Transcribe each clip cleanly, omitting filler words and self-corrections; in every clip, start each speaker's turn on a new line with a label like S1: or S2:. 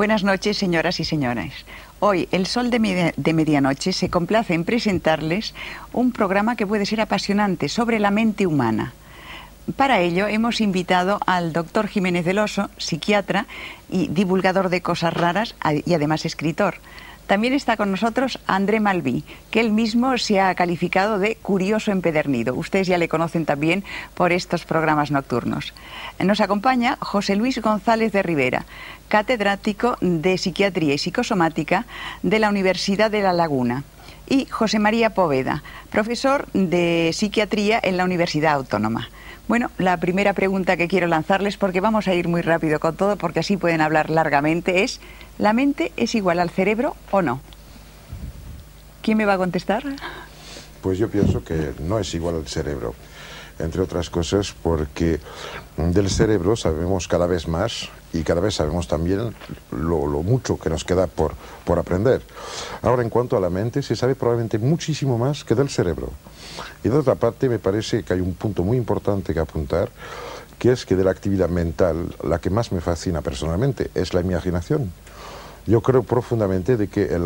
S1: Buenas noches, señoras y señores. Hoy, El Sol de Medianoche se complace en presentarles un programa que puede ser apasionante sobre la mente humana. Para ello hemos invitado al doctor Jiménez del Oso, psiquiatra y divulgador de cosas raras y además escritor. También está con nosotros André Malví, que él mismo se ha calificado de curioso empedernido. Ustedes ya le conocen también por estos programas nocturnos. Nos acompaña José Luis González de Rivera, catedrático de Psiquiatría y Psicosomática de la Universidad de La Laguna, y José María Poveda, profesor de Psiquiatría en la Universidad Autónoma. Bueno, la primera pregunta que quiero lanzarles, porque vamos a ir muy rápido con todo, porque así pueden hablar largamente, es: ¿la mente es igual al cerebro o no? ¿Quién me va a contestar?
S2: Pues yo pienso que no es igual al cerebro, entre otras cosas porque del cerebro sabemos cada vez más y cada vez sabemos también lo mucho que nos queda por aprender. Ahora, en cuanto a la mente, se sabe probablemente muchísimo más que del cerebro. Y de otra parte, me parece que hay un punto muy importante que apuntar, que es que de la actividad mental, la que más me fascina personalmente es la imaginación. Yo creo profundamente de que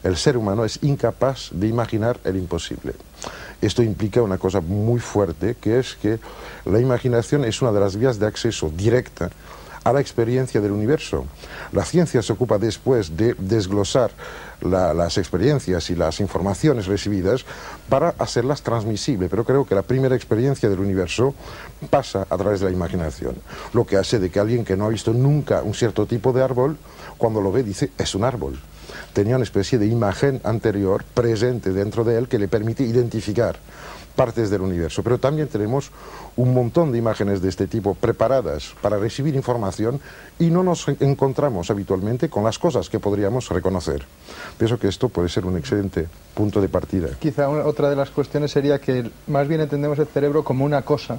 S2: el ser humano es incapaz de imaginar el imposible. Esto implica una cosa muy fuerte, que es que la imaginación es una de las vías de acceso directa a la experiencia del universo. La ciencia se ocupa después de desglosar las experiencias y las informaciones recibidas para hacerlas transmisibles, pero creo que la primera experiencia del universo pasa a través de la imaginación, lo que hace de que alguien que no ha visto nunca un cierto tipo de árbol, cuando lo ve dice, es un árbol. Tenía una especie de imagen anterior presente dentro de él que le permite identificar partes del universo, pero también tenemos un montón de imágenes de este tipo preparadas para recibir información y no nos encontramos habitualmente con las cosas que podríamos reconocer. Pienso que esto puede ser un excelente punto de partida.
S3: Quizá otra de las cuestiones sería que más bien entendemos el cerebro como una cosa,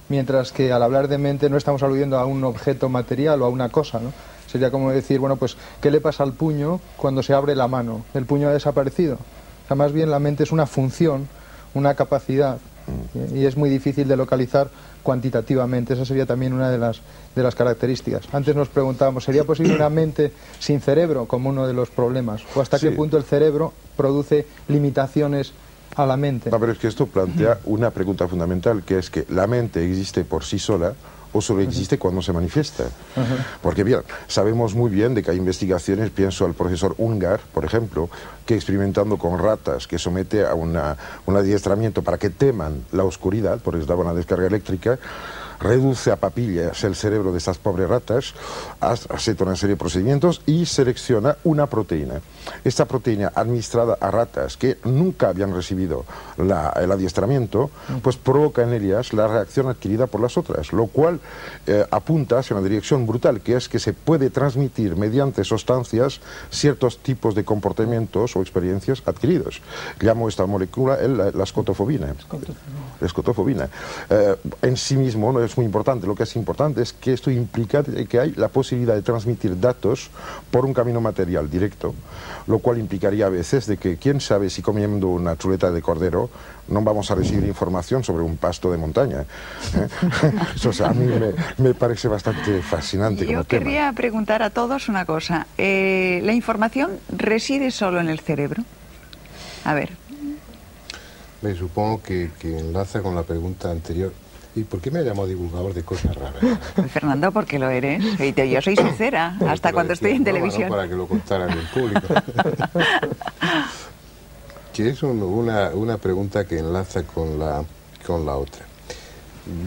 S3: mientras que al hablar de mente no estamos aludiendo a un objeto material o a una cosa, ¿no? Sería como decir, bueno, pues, ¿qué le pasa al puño cuando se abre la mano? ¿El puño ha desaparecido? O sea, más bien la mente es una función, una capacidad, y es muy difícil de localizar cuantitativamente. Esa sería también una de las características. Antes nos preguntábamos, ¿sería posible una mente sin cerebro como uno de los problemas? ¿O hasta qué punto el cerebro produce limitaciones a la mente?
S2: No, pero es que esto plantea una pregunta fundamental, que es que la mente existe por sí sola o solo existe cuando se manifiesta. Porque bien, sabemos muy bien de que hay investigaciones, pienso al profesor Ungar, por ejemplo, que experimentando con ratas que somete a un adiestramiento para que teman la oscuridad, porque les daba una descarga eléctrica, reduce a papillas el cerebro de estas pobres ratas, hace toda una serie de procedimientos y selecciona una proteína. Esta proteína administrada a ratas que nunca habían recibido el adiestramiento, pues provoca en ellas la reacción adquirida por las otras, lo cual apunta hacia una dirección brutal, que es que se puede transmitir mediante sustancias ciertos tipos de comportamientos o experiencias adquiridos. Llamo esta molécula la escotofobina. Escotofobina. En sí mismo no es muy importante. Lo que es importante es que esto implica que hay la posibilidad de transmitir datos por un camino material directo, lo cual implicaría a veces de que quién sabe si comiendo una chuleta de cordero no vamos a recibir información sobre un pasto de montaña. Eso, o sea, a mí me parece bastante fascinante.
S1: Yo querría preguntar a todos una cosa. ¿La información reside solo en el cerebro? A ver.
S4: Me supongo que enlaza con la pregunta anterior. ¿Y por qué me llamo divulgador de cosas raras?
S1: Fernando, porque lo eres. Yo soy sincera, hasta cuando estoy en televisión.
S4: No, para que lo contaran en público. Que es una pregunta que enlaza con la otra.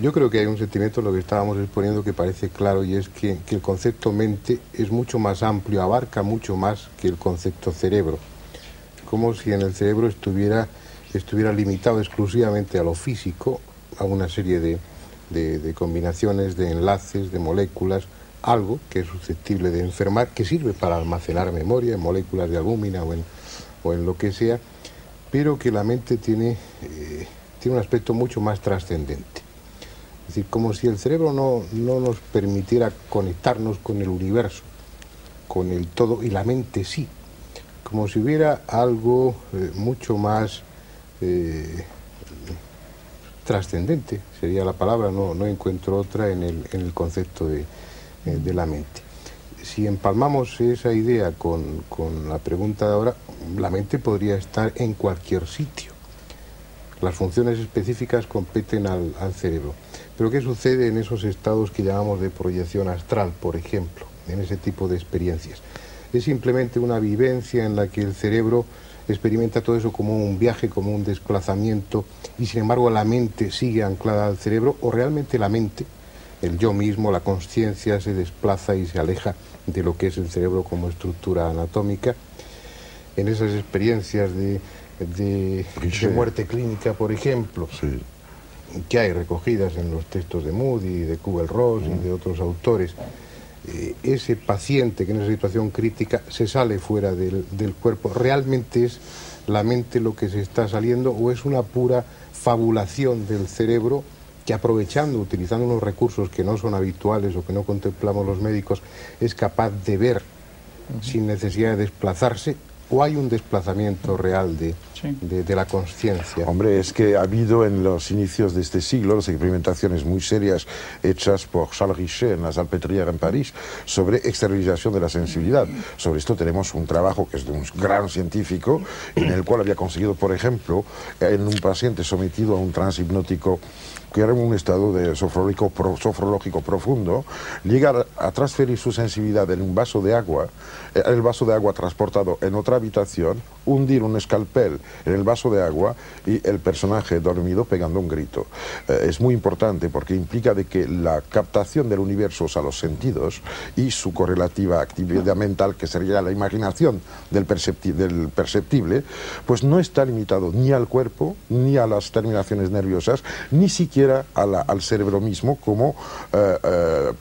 S4: Yo creo que hay un sentimiento, lo que estábamos exponiendo, que parece claro, y es que el concepto mente es mucho más amplio, abarca mucho más que el concepto cerebro. Como si en el cerebro estuviera limitado exclusivamente a lo físico, a una serie de combinaciones, de enlaces, de moléculas, algo que es susceptible de enfermar, que sirve para almacenar memoria en moléculas de albúmina o en lo que sea, pero que la mente tiene un aspecto mucho más trascendente. Es decir, como si el cerebro no nos permitiera conectarnos con el universo, con el todo, y la mente sí. Como si hubiera algo mucho más trascendente, sería la palabra, no encuentro otra en el concepto de la mente. si empalmamos esa idea con la pregunta de ahora, la mente podría estar en cualquier sitio. Las funciones específicas competen al cerebro. Pero ¿qué sucede en esos estados que llamamos de proyección astral, por ejemplo, en ese tipo de experiencias? Es simplemente una vivencia en la que el cerebro experimenta todo eso como un viaje, como un desplazamiento, y sin embargo la mente sigue anclada al cerebro, o realmente la mente, el yo mismo, la consciencia, se desplaza y se aleja de lo que es el cerebro como estructura anatómica. En esas experiencias de muerte clínica, por ejemplo,
S2: Sí.
S4: que hay recogidas en los textos de Moody, de Kubler-Ross y de otros autores, ese paciente que en esa situación crítica se sale fuera del cuerpo, ¿realmente es la mente lo que se está saliendo o es una pura fabulación del cerebro que, aprovechando, utilizando unos recursos que no son habituales o que no contemplamos los médicos, es capaz de ver sin necesidad de desplazarse? ¿O hay un desplazamiento real de la conciencia?
S2: Hombre, es que ha habido en los inicios de este siglo las experimentaciones muy serias hechas por Charles Richet en la Salpêtrière en París sobre exteriorización de la sensibilidad. Sobre esto tenemos un trabajo que es de un gran científico en el cual había conseguido, por ejemplo, en un paciente sometido a un trance hipnótico que era un estado de sofrológico profundo, llegar a transferir su sensibilidad en un vaso de agua, el vaso de agua transportado en otra habitación, hundir un escalpel en el vaso de agua y el personaje dormido pegando un grito. Es muy importante porque implica de que la captación del universo, o sea, los sentidos, y su correlativa actividad mental, que sería la imaginación del perceptible, pues no está limitado ni al cuerpo, ni a las terminaciones nerviosas, ni siquiera al cerebro mismo como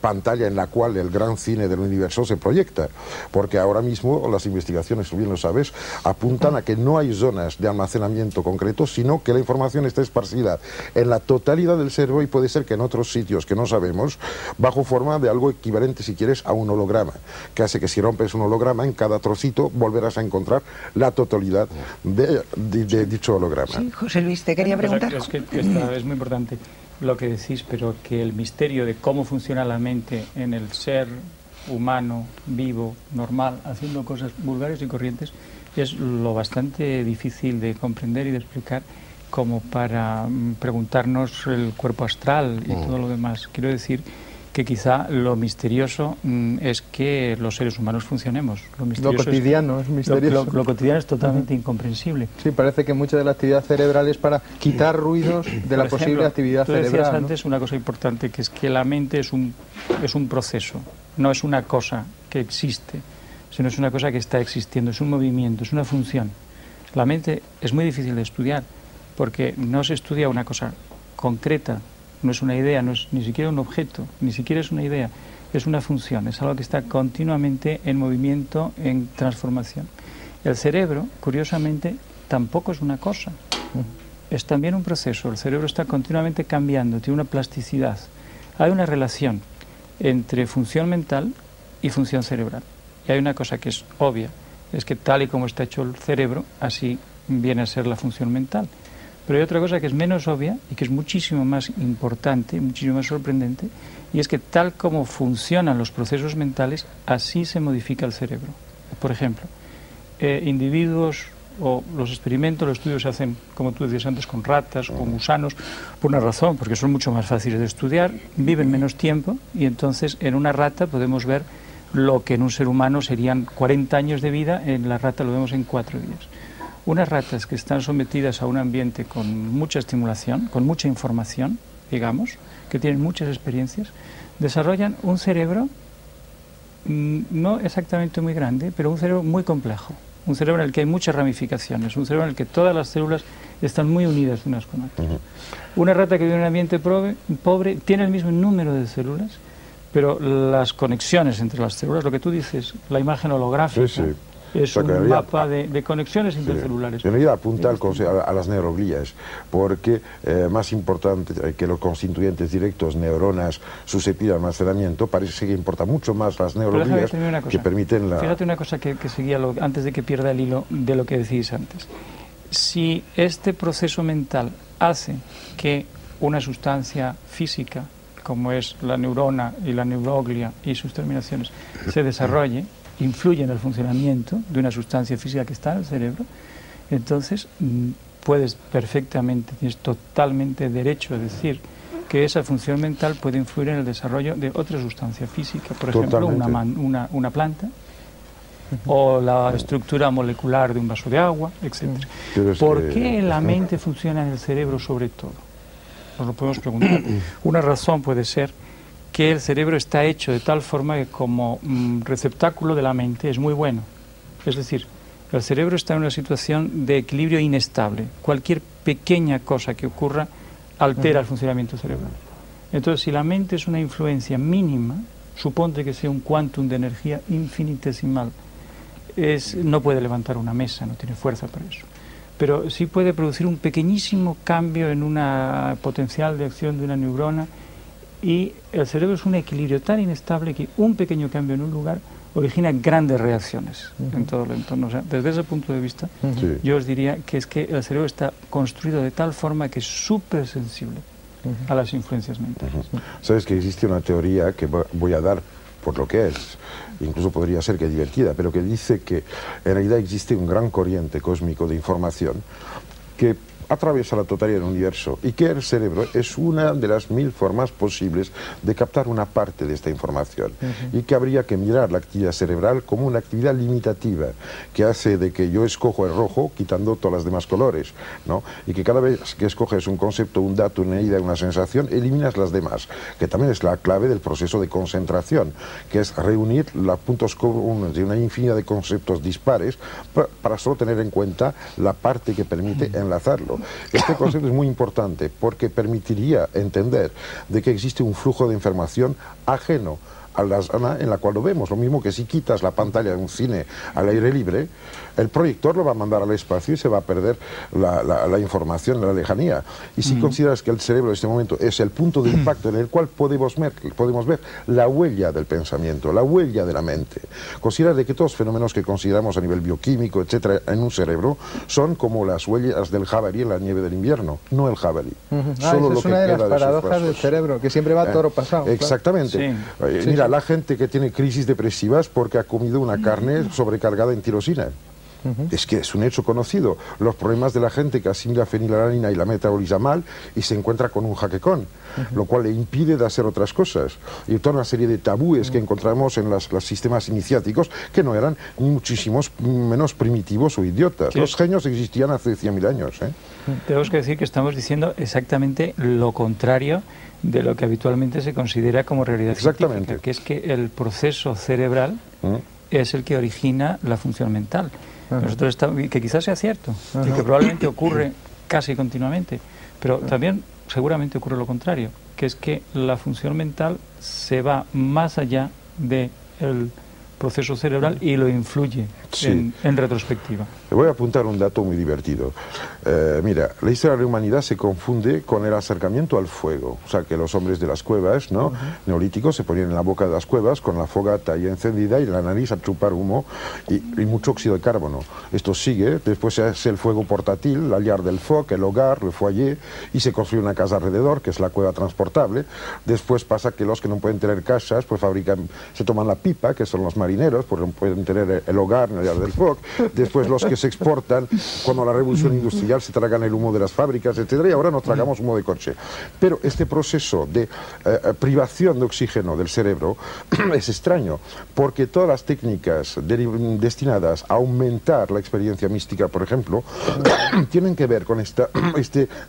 S2: pantalla en la cual el gran cine del universo se proyecta, porque ahora mismo las investigaciones, tú bien lo sabes, apuntan a que no hay zonas de almacenamiento concreto, sino que la información está esparcida en la totalidad del cerebro y puede ser que en otros sitios que no sabemos, bajo forma de algo equivalente, si quieres, a un holograma, que hace que si rompes un holograma, en cada trocito volverás a encontrar la totalidad de dicho holograma.
S1: Sí, José Luis, te quería preguntar.
S5: Es que es muy importante lo que decís, pero que el misterio de cómo funciona la mente en el ser humano, vivo, normal, haciendo cosas vulgares y corrientes, es lo bastante difícil de comprender y de explicar como para preguntarnos el cuerpo astral y todo lo demás. Quiero decir que quizá lo misterioso es que los seres humanos funcionemos.
S3: Lo cotidiano es misterioso.
S5: Lo cotidiano es totalmente incomprensible.
S3: Sí, parece que mucha de la actividad cerebral es para quitar ruidos de la posible actividad cerebral.
S5: Tú decías antes una cosa importante, que es que la mente es un proceso, no es una cosa que existe, sino es una cosa que está existiendo, es un movimiento, es una función. La mente es muy difícil de estudiar, porque no se estudia una cosa concreta, no es una idea, no es ni siquiera un objeto, ni siquiera es una idea, es una función, es algo que está continuamente en movimiento, en transformación. El cerebro, curiosamente, tampoco es una cosa, es también un proceso. El cerebro está continuamente cambiando, tiene una plasticidad. Hay una relación entre función mental y función cerebral. Y hay una cosa que es obvia, es que tal y como está hecho el cerebro, así viene a ser la función mental. Pero hay otra cosa que es menos obvia y que es muchísimo más importante, muchísimo más sorprendente, y es que tal como funcionan los procesos mentales, así se modifica el cerebro. Por ejemplo, individuos o los experimentos, los estudios se hacen, como tú decías antes, con ratas, con gusanos, por una razón, porque son mucho más fáciles de estudiar, viven menos tiempo, y entonces en una rata podemos ver lo que en un ser humano serían 40 años de vida, en la rata lo vemos en 4 días. Unas ratas que están sometidas a un ambiente con mucha estimulación, con mucha información, digamos, que tienen muchas experiencias, desarrollan un cerebro no exactamente muy grande, pero un cerebro muy complejo, un cerebro en el que hay muchas ramificaciones, un cerebro en el que todas las células están muy unidas unas con otras. Una rata que vive en un ambiente pobre tiene el mismo número de células, pero las conexiones entre las células, lo que tú dices, la imagen holográfica, es un mapa de conexiones intercelulares.
S2: Yo no iba a apuntar a las neuroglías, porque más importante que los constituyentes directos, neuronas susceptibles de almacenamiento, parece que importa mucho más las neuroglías que permiten la...
S5: Fíjate una cosa que seguía antes de que pierda el hilo de lo que decís antes. Si este proceso mental hace que una sustancia física, como es la neurona y la neuroglia y sus terminaciones, se desarrolle, influye en el funcionamiento de una sustancia física que está en el cerebro, entonces puedes perfectamente, tienes totalmente derecho a decir que esa función mental puede influir en el desarrollo de otra sustancia física, por ejemplo, una planta, o la estructura molecular de un vaso de agua, etc. ¿Por qué la mente funciona en el cerebro sobre todo? Nos lo podemos preguntar. Una razón puede ser que el cerebro está hecho de tal forma que como receptáculo de la mente es muy bueno. Es decir, el cerebro está en una situación de equilibrio inestable. Cualquier pequeña cosa que ocurra altera el funcionamiento cerebral. Entonces, si la mente es una influencia mínima, suponte que sea un quantum de energía infinitesimal, no puede levantar una mesa, no tiene fuerza para eso. Pero sí puede producir un pequeñísimo cambio en una potencial de acción de una neurona, y el cerebro es un equilibrio tan inestable que un pequeño cambio en un lugar origina grandes reacciones en todo el entorno. O sea, desde ese punto de vista, yo os diría que es que el cerebro está construido de tal forma que es súper sensible a las influencias mentales.
S2: Sabes que existe una teoría que voy a dar por lo que es, incluso podría ser que divertida, pero que dice que en realidad existe un gran corriente cósmico de información que atraviesa la totalidad del universo y que el cerebro es una de las 1000 formas posibles de captar una parte de esta información, y que habría que mirar la actividad cerebral como una actividad limitativa que hace de que yo escojo el rojo quitando todos los demás colores, ¿no? Y que cada vez que escoges un concepto, un dato, una idea, una sensación, eliminas las demás, que también es la clave del proceso de concentración, que es reunir los puntos comunes de una infinidad de conceptos dispares para solo tener en cuenta la parte que permite enlazarlo. Este concepto es muy importante porque permitiría entender de que existe un flujo de información ajeno a la zona en la cual lo vemos. Lo mismo que si quitas la pantalla de un cine al aire libre, el proyector lo va a mandar al espacio y se va a perder la información en la lejanía. Y si consideras que el cerebro en este momento es el punto de impacto en el cual podemos ver la huella del pensamiento, la huella de la mente, consideras de que todos los fenómenos que consideramos a nivel bioquímico, etcétera, en un cerebro, son como las huellas del jabalí en la nieve del invierno, no el jabalí.
S3: Solo es una de las paradojas del cerebro, que siempre va toro pasado.
S2: Exactamente.
S3: Claro.
S2: Mira, la gente que tiene crisis depresivas porque ha comido una carne sobrecargada en tirosina. Es que es un hecho conocido. Los problemas de la gente que asimila fenilalanina y la metaboliza mal y se encuentra con un jaquecón, lo cual le impide de hacer otras cosas. Y toda una serie de tabúes que encontramos en los sistemas iniciáticos que no eran ni muchísimos menos primitivos o idiotas. Los genios existían hace 100.000 años.
S5: Tenemos que decir que estamos diciendo exactamente lo contrario de lo que habitualmente se considera como realidad científica, que es que el proceso cerebral es el que origina la función mental. Nosotros que quizás sea cierto y que probablemente ocurre casi continuamente, pero también seguramente ocurre lo contrario, que es que la función mental se va más allá del proceso cerebral y lo influye en retrospectiva.
S2: Le voy a apuntar un dato muy divertido. Mira, la historia de la humanidad se confunde con el acercamiento al fuego. O sea, que los hombres de las cuevas, ¿no? Neolíticos, se ponían en la boca de las cuevas con la fogata ahí encendida y la nariz a chupar humo y mucho óxido de carbono. Esto sigue, después se hace el fuego portátil, la llar del foc, el hogar, el foyer, y se construye una casa alrededor, que es la cueva transportable. Después pasa que los que no pueden tener casas, pues se toman la pipa, que son los marineros, pues no pueden tener el hogar en la llar del foc. Después los que se exportan, cuando la revolución industrial se tragan el humo de las fábricas, etcétera, y ahora nos tragamos humo de coche. Pero este proceso de privación de oxígeno del cerebro es extraño, porque todas las técnicas destinadas a aumentar la experiencia mística, por ejemplo, tienen que ver con esta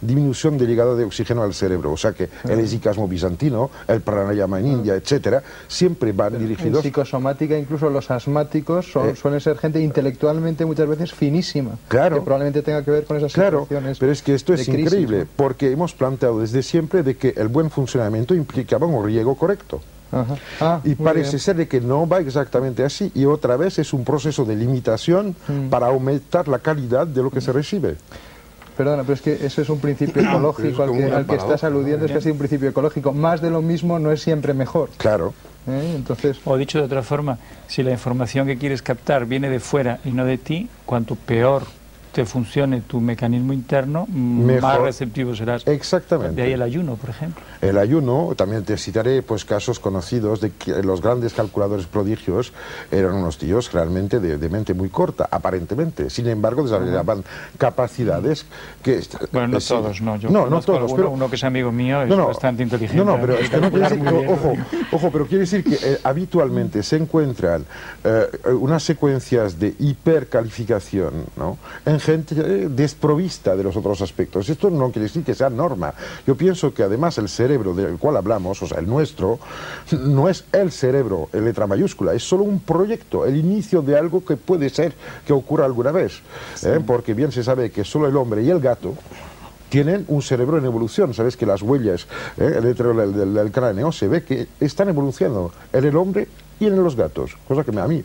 S2: disminución de llegada de oxígeno al cerebro. O sea que el esicasmo bizantino, el pranayama en India, etcétera, siempre van dirigidos...
S3: En psicosomática, incluso los asmáticos suelen ser gente intelectualmente muchas veces finísima, que probablemente tenga que ver con esas situaciones.
S2: Pero es que esto es increíble, porque hemos planteado desde siempre de que el buen funcionamiento implicaba un riego correcto. Y parece ser de que no va exactamente así, y otra vez es un proceso de limitación para aumentar la calidad de lo que se recibe.
S3: Perdona, pero es que ese es un principio ecológico al que estás aludiendo, es casi un principio ecológico. Más de lo mismo no es siempre mejor.
S2: Claro.
S3: Entonces...
S5: O dicho de otra forma, si la información que quieres captar viene de fuera y no de ti, cuanto peor te funcione tu mecanismo interno,
S2: Mejor.
S5: más receptivo serás.
S2: Exactamente.
S5: De ahí el ayuno, por ejemplo.
S2: El ayuno, también te citaré pues casos conocidos de que los grandes calculadores prodigios eran unos tíos realmente de mente muy corta, aparentemente. Sin embargo, desarrollaban capacidades que...
S5: Bueno, no todos, no. Yo
S2: no
S5: conozco
S2: todos,
S5: alguno,
S2: pero...
S5: uno que es amigo mío, es bastante inteligente.
S2: No, pero es que no quiere decir que,
S5: Muy bien.
S2: ojo, pero quiere decir que habitualmente se encuentran unas secuencias de hipercalificación, ¿no?, en gente desprovista de los otros aspectos. Esto no quiere decir que sea norma. Yo pienso que además el cerebro del cual hablamos, o sea, el nuestro, no es el cerebro en letra mayúscula, es solo un proyecto, el inicio de algo que puede ser que ocurra alguna vez. Sí. Porque bien se sabe que solo el hombre y el gato tienen un cerebro en evolución. Sabes que las huellas del cráneo se ve que están evolucionando en el hombre y en los gatos, cosa que a mí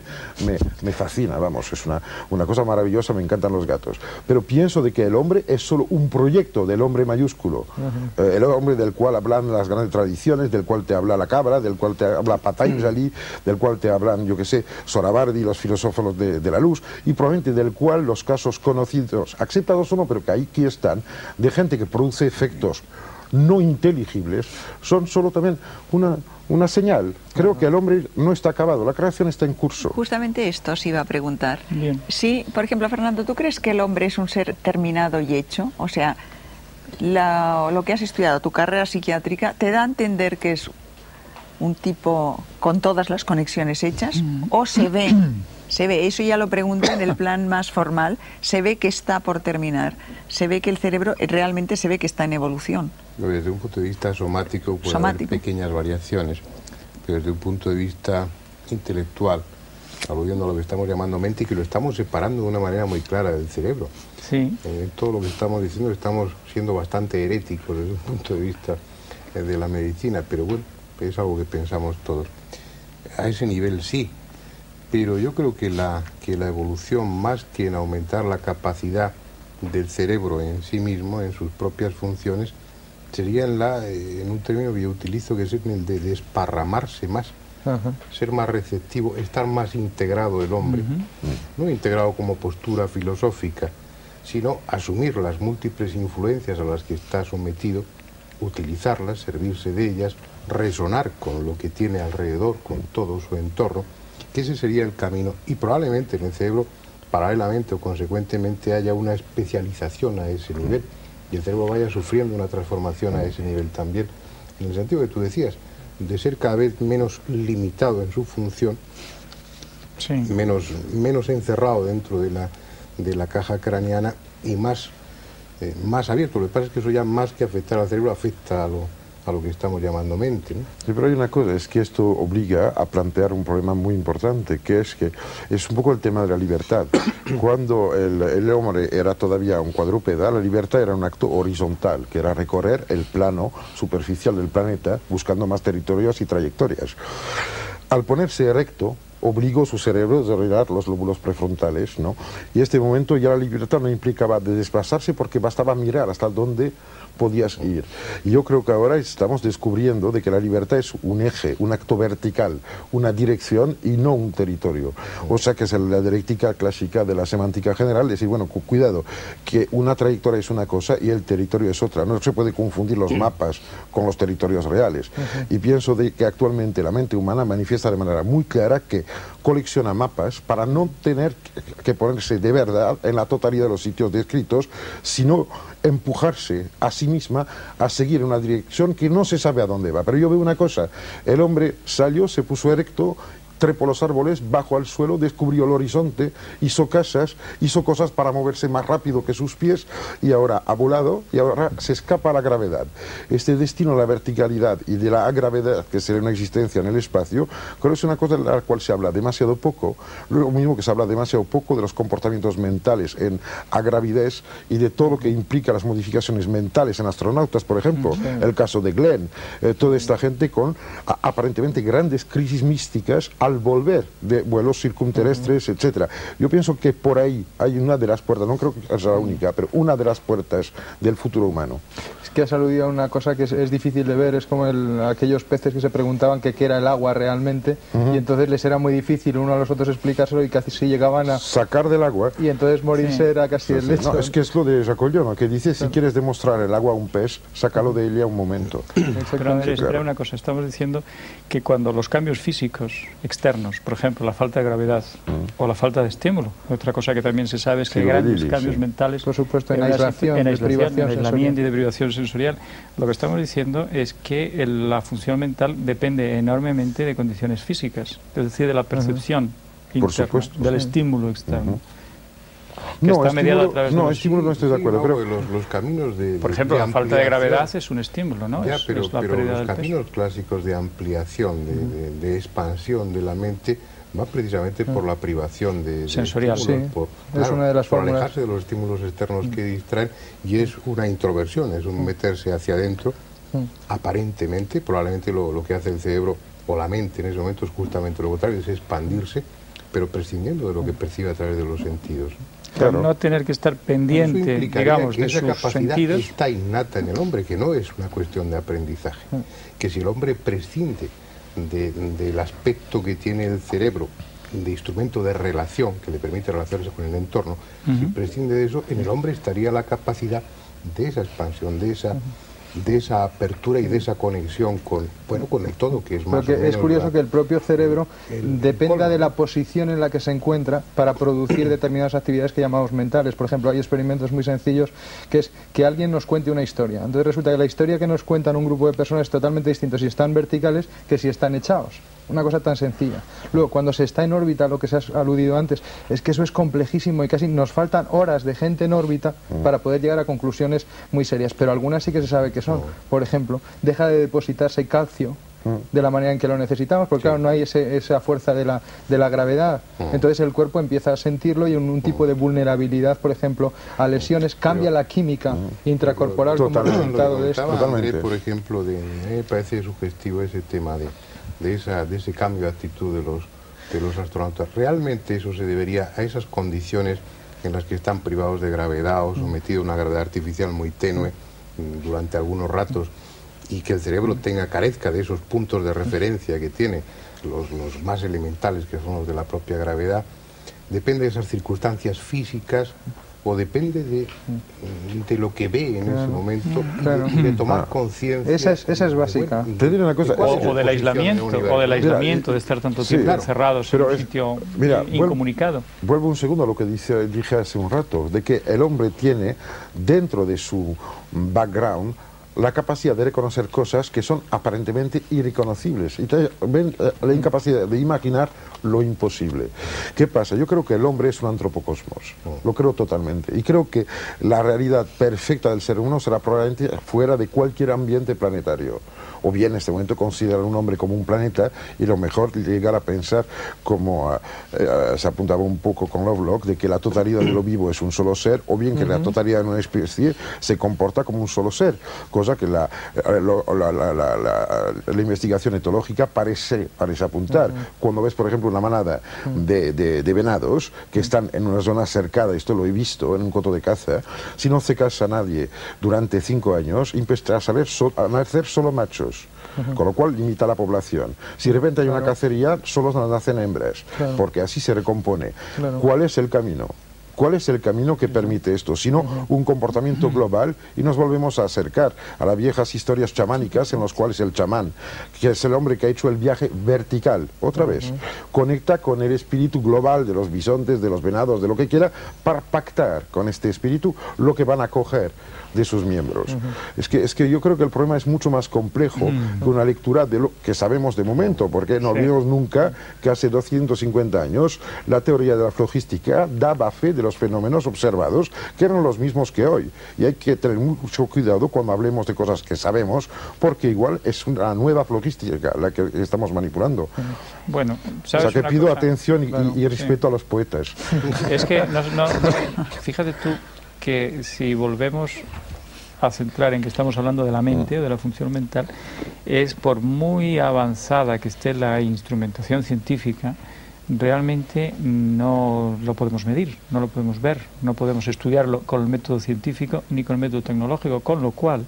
S2: me fascina, vamos, es una cosa maravillosa, me encantan los gatos. Pero pienso de que el hombre es solo un proyecto del hombre mayúsculo, el hombre del cual hablan las grandes tradiciones, del cual te habla la cabra, del cual te habla Patanjali, del cual te hablan, yo que sé, Sohravardi, los filósofos de la luz, y probablemente del cual los casos conocidos, aceptados o no, pero que aquí están, de gente que produce efectos no inteligibles, son solo también una señal. Creo que el hombre no está acabado, la creación está en curso.
S1: Justamente esto os iba a preguntar.
S5: Bien.
S1: Sí, por ejemplo, Fernando, ¿tú crees que el hombre es un ser terminado y hecho? O sea, lo que has estudiado, tu carrera psiquiátrica, ¿te da a entender que es un tipo con todas las conexiones hechas? ¿O se ve, eso ya lo pregunto en el plan más formal, se ve que está por terminar? ¿Se ve que el cerebro realmente se ve que está en evolución?
S4: Desde un punto de vista somático puede haber pequeñas variaciones, pero desde un punto de vista intelectual, aludiendo a lo que estamos llamando mente, y que lo estamos separando de una manera muy clara del cerebro.
S5: Sí.
S4: Todo lo que estamos diciendo estamos siendo bastante heréticos desde un punto de vista de la medicina, pero bueno, es algo que pensamos todos. A ese nivel sí, pero yo creo que la evolución, más que en aumentar la capacidad del cerebro en sí mismo, en sus propias funciones, sería en un término que yo utilizo, que es el de desparramarse más, ser más receptivo, estar más integrado el hombre, no integrado como postura filosófica, sino asumir las múltiples influencias a las que está sometido, utilizarlas, servirse de ellas, resonar con lo que tiene alrededor, con todo su entorno, que ese sería el camino, y probablemente en el cerebro, paralelamente o consecuentemente, haya una especialización a ese nivel, y el cerebro vaya sufriendo una transformación a ese nivel también, en el sentido que tú decías, de ser cada vez menos limitado en su función, sí, menos encerrado dentro de la caja craneana y más abierto. Lo que pasa es que eso ya, más que afectar al cerebro, afecta a lo que estamos llamando mente, ¿no?
S2: Sí, pero hay una cosa, es que esto obliga a plantear un problema muy importante, que es un poco el tema de la libertad. Cuando el hombre era todavía un cuadrúpeda, la libertad era un acto horizontal, que era recorrer el plano superficial del planeta buscando más territorios y trayectorias. Al ponerse erecto, obligó su cerebro a desarrollar los lóbulos prefrontales, ¿no? Y en este momento ya la libertad no implicaba de desplazarse, porque bastaba mirar hasta dónde podías ir. Y yo creo que ahora estamos descubriendo de que la libertad es un eje, un acto vertical, una dirección y no un territorio. O sea que es la dialéctica clásica de la semántica general, decir, bueno, cuidado, que una trayectoria es una cosa y el territorio es otra. No se puede confundir los mapas con los territorios reales. Y pienso de que actualmente la mente humana manifiesta de manera muy clara que colecciona mapas para no tener que ponerse de verdad en la totalidad de los sitios descritos, sino empujarse a sí misma a seguir en una dirección que no se sabe a dónde va. Pero yo veo una cosa, el hombre salió, se puso erecto, trepó los árboles, bajó al suelo, descubrió el horizonte, hizo casas, hizo cosas para moverse más rápido que sus pies, y ahora ha volado y ahora se escapa a la gravedad. Este destino a la verticalidad y de la agravedad, que sería una existencia en el espacio, creo que es una cosa de la cual se habla demasiado poco, lo mismo que se habla demasiado poco de los comportamientos mentales en agravidez y de todo lo que implica las modificaciones mentales en astronautas, por ejemplo, el caso de Glenn, toda esta gente con aparentemente grandes crisis místicas al volver de vuelos circunterrestres, etcétera. Yo pienso que por ahí hay una de las puertas, no creo que sea la única, pero una de las puertas del futuro humano.
S3: Es que has aludido a una cosa que es difícil de ver, es como aquellos peces que se preguntaban qué era el agua realmente, y entonces les era muy difícil uno a los otros explicárselo y casi si llegaban a...
S2: Sacar del agua.
S3: Y entonces morirse era casi el hecho.
S2: No, es que es lo de Jacques Collard, que dice, si quieres demostrar el agua a un pez, sácalo de ella un momento.
S5: Pero a ver, espera una cosa, estamos diciendo que cuando los cambios físicos externos, por ejemplo, la falta de gravedad o la falta de estímulo, otra cosa que también se sabe es que hay grandes cambios mentales,
S3: por supuesto, en
S5: aislamiento y deprivación sensorial. Lo que estamos diciendo es que la función mental depende enormemente de condiciones físicas, es decir, de la percepción interna, del estímulo externo. Que está mediado a través de
S2: estímulo no estoy de acuerdo. Pero
S4: los caminos de...
S5: Por ejemplo, la falta de gravedad es un estímulo, ¿no?
S4: Ya, pero los caminos clásicos de ampliación, de expansión de la mente, va precisamente por la privación de
S5: sensorial.
S3: Es una de las
S4: por alejarse de los estímulos externos que distraen, y es una introversión, es un meterse hacia adentro, aparentemente, probablemente lo que hace el cerebro o la mente en ese momento es justamente lo contrario, es expandirse, pero prescindiendo de lo que percibe a través de los sentidos.
S5: Claro. No tener que estar pendiente, digamos,
S4: que
S5: de
S4: esa
S5: sus
S4: capacidad
S5: sentidos.
S4: Está innata en el hombre, que no es una cuestión de aprendizaje. Que si el hombre prescinde del aspecto que tiene el cerebro, de instrumento de relación que le permite relacionarse con el entorno, si prescinde de eso, en el hombre estaría la capacidad de esa expansión, de esa apertura y de esa conexión con el todo, que es más
S3: Porque
S4: o menos
S3: es curioso que el propio cerebro dependa de la posición en la que se encuentra para producir determinadas actividades que llamamos mentales. Por ejemplo, hay experimentos muy sencillos que es que alguien nos cuente una historia. Entonces resulta que la historia que nos cuentan un grupo de personas es totalmente distinto si están verticales que si están echados. Una cosa tan sencilla. Luego, cuando se está en órbita, lo que se ha aludido antes, es que eso es complejísimo y casi nos faltan horas de gente en órbita para poder llegar a conclusiones muy serias. Pero algunas sí que se sabe que son. Por ejemplo, deja de depositarse calcio de la manera en que lo necesitamos, porque claro, no hay esa fuerza de la gravedad. Entonces el cuerpo empieza a sentirlo y un tipo de vulnerabilidad, por ejemplo, a lesiones, cambia la química intracorporal como resultado de esto.
S4: Por ejemplo, me parece sugestivo ese tema de ese cambio de actitud de los astronautas. Realmente eso se debería a esas condiciones en las que están privados de gravedad o sometidos a una gravedad artificial muy tenue durante algunos ratos, y que el cerebro carezca de esos puntos de referencia que tiene los más elementales, que son los de la propia gravedad. Depende de esas circunstancias físicas o depende de lo que ve en ese momento y de tomar conciencia.
S3: Esa es básica.
S2: Te diré una cosa,
S5: o del aislamiento, de estar tanto tiempo encerrados en un sitio incomunicado.
S2: Vuelvo un segundo a lo que dije hace un rato, de que el hombre tiene dentro de su background la capacidad de reconocer cosas que son aparentemente irreconocibles. Y ven la incapacidad de imaginar lo imposible. ¿Qué pasa? Yo creo que el hombre es un antropocosmos. Lo creo totalmente. Y creo que la realidad perfecta del ser humano será probablemente fuera de cualquier ambiente planetario. O bien en este momento considerar un hombre como un planeta y lo mejor llegar a pensar, como se apuntaba un poco con Lovelock, de que la totalidad de lo vivo es un solo ser, o bien que la totalidad de una especie se comporta como un solo ser, cosa que la investigación etológica parece apuntar. Cuando ves, por ejemplo, una manada de venados que están en una zona cercada, esto lo he visto en un coto de caza, si no se casa nadie durante 5 años, empezará a nacer solo machos. Con lo cual limita la población. Si de repente hay una cacería, solo nacen hembras, porque así se recompone. ¿Cuál es el camino? ¿Cuál es el camino que permite esto? Sino un comportamiento global, y nos volvemos a acercar a las viejas historias chamánicas en las cuales el chamán, que es el hombre que ha hecho el viaje vertical, otra vez, conecta con el espíritu global de los bisontes, de los venados, de lo que quiera, para pactar con este espíritu lo que van a coger de sus miembros. Es que yo creo que el problema es mucho más complejo que una lectura de lo que sabemos de momento, porque no olvidemos nunca que hace 250 años la teoría de la flogística daba fe de los fenómenos observados que eran los mismos que hoy, y hay que tener mucho cuidado cuando hablemos de cosas que sabemos, porque igual es una nueva flogística la que estamos manipulando.
S5: Bueno,
S2: ¿sabes? O sea, que pido atención y respeto a los poetas.
S5: Es que fíjate tú que si volvemos a centrar en que estamos hablando de la mente o de la función mental, es por muy avanzada que esté la instrumentación científica, realmente no lo podemos medir, no lo podemos ver, no podemos estudiarlo con el método científico ni con el método tecnológico, con lo cual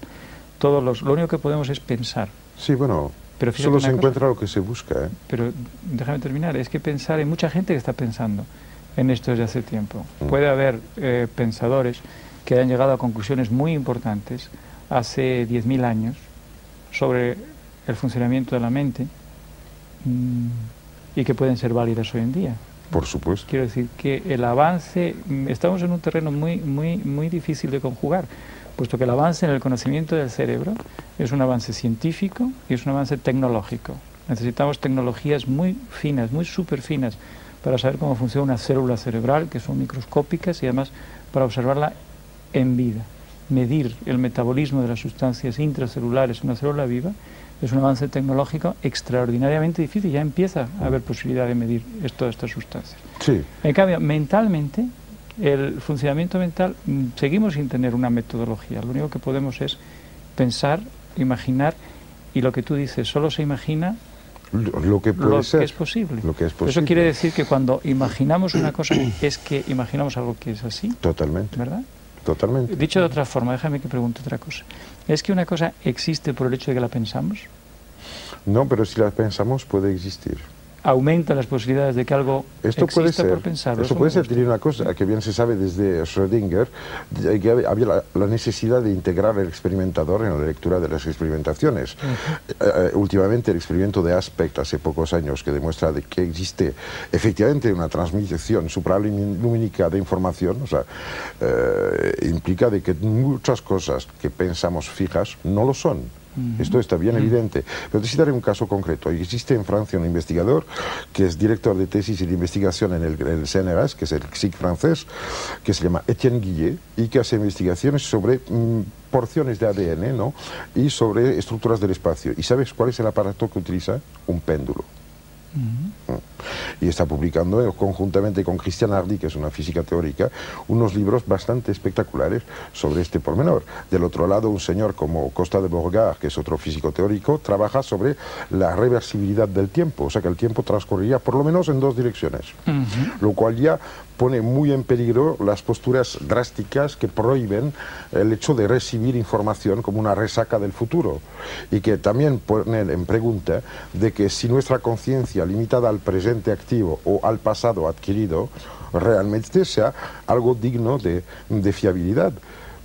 S5: lo único que podemos es pensar.
S2: Sí, bueno,
S5: pero
S2: solo se encuentra lo que se busca.
S5: Pero déjame terminar, es que pensar, hay mucha gente que está pensando en esto desde hace tiempo. Puede haber pensadores que hayan llegado a conclusiones muy importantes hace 10.000 años sobre el funcionamiento de la mente y que pueden ser válidas hoy en día.
S2: Por supuesto.
S5: Quiero decir que el avance, estamos en un terreno muy difícil de conjugar, puesto que el avance en el conocimiento del cerebro es un avance científico y es un avance tecnológico. Necesitamos tecnologías muy finas, muy súper finas, para saber cómo funciona una célula cerebral, que son microscópicas, y además para observarla en vida. Medir el metabolismo de las sustancias intracelulares en una célula viva es un avance tecnológico extraordinariamente difícil. Ya empieza a haber posibilidad de medir todas estas sustancias.
S2: Sí.
S5: En cambio, mentalmente, el funcionamiento mental, seguimos sin tener una metodología. Lo único que podemos es pensar, imaginar, y lo que tú dices, solo se imagina
S2: lo que puede ser,
S5: que es posible.
S2: Lo que es posible.
S5: Eso quiere decir que cuando imaginamos una cosa es que imaginamos algo que es así.
S2: Totalmente.
S5: ¿Verdad?
S2: Totalmente.
S5: Dicho de otra forma, déjame que pregunte otra cosa. ¿Es que una cosa existe por el hecho de que la pensamos?
S2: No, pero si la pensamos puede existir.
S5: ¿Aumenta las posibilidades de que algo
S2: esto
S5: exista
S2: puede ser,
S5: por pensarlo?
S2: Eso puede ser. Tiene una cosa que bien se sabe desde Schrödinger, que había la necesidad de integrar el experimentador en la lectura de las experimentaciones. Últimamente el experimento de Aspect, hace pocos años, que demuestra de que existe efectivamente una transmisión supralumínica de información, o sea, implica de que muchas cosas que pensamos fijas no lo son. Esto está bien evidente. Pero te citaré un caso concreto. Existe en Francia un investigador que es director de tesis y de investigación en el CNRS, que es el CSIC francés, que se llama Etienne Guillet, y que hace investigaciones sobre porciones de ADN, ¿no? Y sobre estructuras del espacio. ¿Y sabes cuál es el aparato que utiliza? Un péndulo. Y está publicando conjuntamente con Christian Hardy, que es una física teórica, unos libros bastante espectaculares sobre este pormenor. Del otro lado, un señor como Costa de Borgard, que es otro físico teórico, trabaja sobre la reversibilidad del tiempo, o sea que el tiempo transcurriría por lo menos en dos direcciones, lo cual ya pone muy en peligro las posturas drásticas que prohíben el hecho de recibir información como una resaca del futuro, y que también ponen en pregunta de que si nuestra conciencia limitada al presente activo o al pasado adquirido realmente sea algo digno de fiabilidad.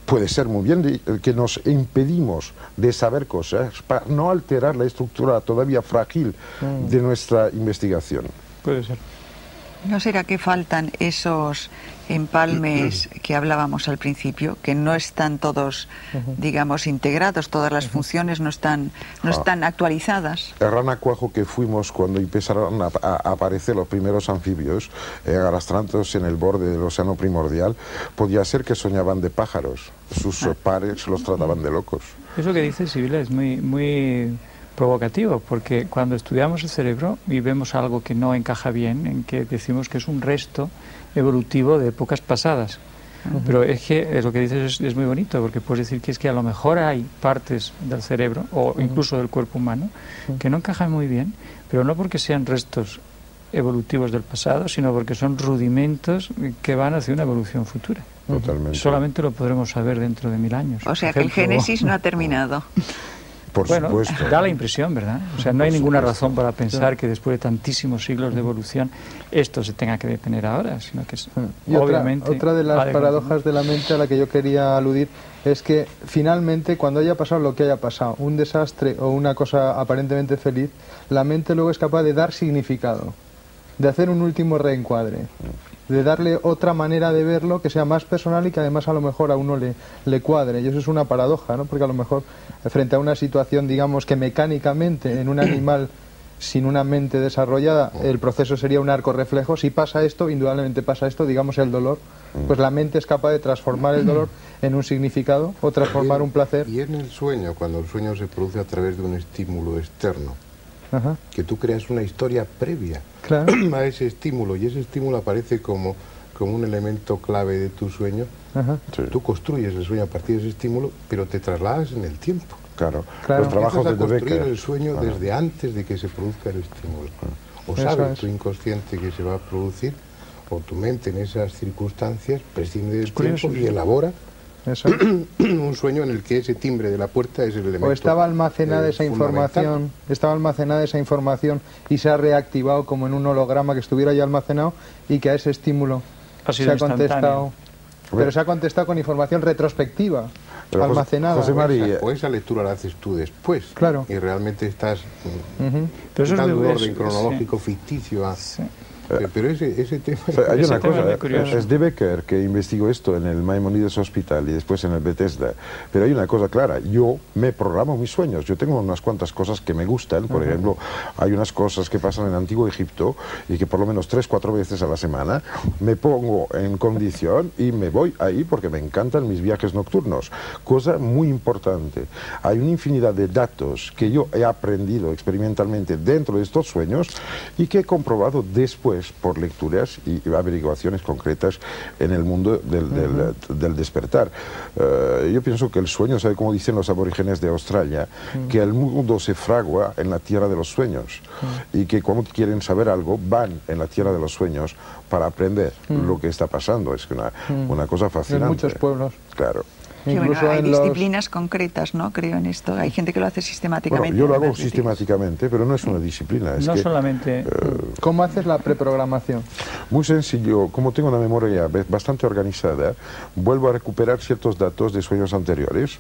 S2: Puede ser muy bien que nos impedimos de saber cosas para no alterar la estructura todavía frágil de nuestra investigación.
S5: Puede ser.
S1: ¿No será que faltan esos empalmes que hablábamos al principio, que no están todos, digamos, integrados, todas las funciones no están actualizadas?
S2: El ranacuajo que fuimos cuando empezaron a aparecer los primeros anfibios arrastrándose en el borde del océano primordial, podía ser que soñaban de pájaros. Sus pares los trataban de locos.
S5: Eso que dice Sibila es muy provocativo, porque cuando estudiamos el cerebro y vemos algo que no encaja bien, en que decimos que es un resto evolutivo de épocas pasadas. Pero es que lo que dices es muy bonito, porque puedes decir que es que a lo mejor hay partes del cerebro o incluso del cuerpo humano que no encajan muy bien, pero no porque sean restos evolutivos del pasado, sino porque son rudimentos que van hacia una evolución futura.
S2: Totalmente.
S5: Solamente lo podremos saber dentro de 1000 años.
S1: O sea que el Génesis no ha terminado.
S2: Por supuesto.
S5: Da la impresión, ¿verdad? O sea, no hay ninguna razón para pensar que después de tantísimos siglos de evolución esto se tenga que detener ahora, sino que es,
S3: y
S5: obviamente...
S3: Otra de las paradojas de la mente a la que yo quería aludir es que finalmente, cuando haya pasado lo que haya pasado, un desastre o una cosa aparentemente feliz, la mente luego es capaz de dar significado, de hacer un último reencuadre, de darle otra manera de verlo que sea más personal y que además a lo mejor a uno le cuadre. Y eso es una paradoja, ¿no? Porque a lo mejor frente a una situación, digamos que mecánicamente en un animal sin una mente desarrollada, el proceso sería un arco reflejo. Si pasa esto, indudablemente pasa esto, digamos el dolor, pues la mente es capaz de transformar el dolor en un significado o transformar un placer.
S4: Y en el sueño, cuando el sueño se produce a través de un estímulo externo, que tú creas una historia previa a ese estímulo, y ese estímulo aparece como como un elemento clave de tu sueño,
S2: Sí.
S4: tú construyes el sueño a partir de ese estímulo, pero te trasladas en el tiempo.
S2: Claro.
S3: Claro.
S2: Los trabajos
S4: Empiezas
S2: de
S4: a construir
S2: Becker.
S4: el sueño desde antes de que se produzca el estímulo. O
S3: Eso
S4: sabes
S3: es.
S4: tu inconsciente que se va a producir, o tu mente en esas circunstancias prescinde del
S5: curioso,
S4: tiempo y
S5: sí.
S4: elabora
S3: Eso.
S4: un sueño en el que ese timbre de la puerta es el elemento
S3: O estaba almacenada esa
S4: fundamental.
S3: información, y se ha reactivado como en un holograma que estuviera ya almacenado y que a ese estímulo
S5: Ha sido
S3: se ha contestado.
S5: instantáneo.
S3: Pero se ha contestado con información retrospectiva,
S2: Pero
S3: almacenada.
S2: José María,
S4: O esa lectura la haces tú después.
S3: Claro.
S4: Y realmente estás
S3: Ujú.
S5: Pero eso es
S4: dando un
S5: de-
S4: orden
S5: es-
S4: cronológico ficticio a...
S5: Sí.
S4: Pero ese tema...
S2: o sea, hay
S5: Ese
S2: una
S5: tema es
S2: cosa,
S5: muy curioso.
S2: es de Becker que investigó esto en el Maimonides Hospital y después en el Bethesda, pero hay una cosa clara, yo me programo mis sueños, yo tengo unas cuantas cosas que me gustan, por ejemplo, hay unas cosas que pasan en el Antiguo Egipto y que por lo menos 3-4 veces a la semana me pongo en condición y me voy ahí porque me encantan mis viajes nocturnos, cosa muy importante. Hay una infinidad de datos que yo he aprendido experimentalmente dentro de estos sueños y que he comprobado después por lecturas y averiguaciones concretas en el mundo del despertar. Yo pienso que el sueño, ¿sabe cómo dicen los aborígenes de Australia? Que el mundo se fragua en la tierra de los sueños y que cuando quieren saber algo van en la tierra de los sueños para aprender lo que está pasando. Es una cosa
S3: En
S2: fascinante.
S3: muchos pueblos.
S2: Claro.
S1: Sí, bueno,
S3: Incluso
S1: hay
S3: en los...
S1: disciplinas concretas, ¿no? Creo en esto. Hay gente que lo hace
S2: Bueno,
S1: sistemáticamente.
S2: yo lo hago
S1: Las rutinas.
S2: sistemáticamente, pero no es una disciplina. Es
S5: No
S2: que,
S5: solamente...
S3: ¿Cómo haces la preprogramación?
S2: muy sencillo, como tengo una memoria bastante organizada, vuelvo a recuperar ciertos datos de sueños anteriores,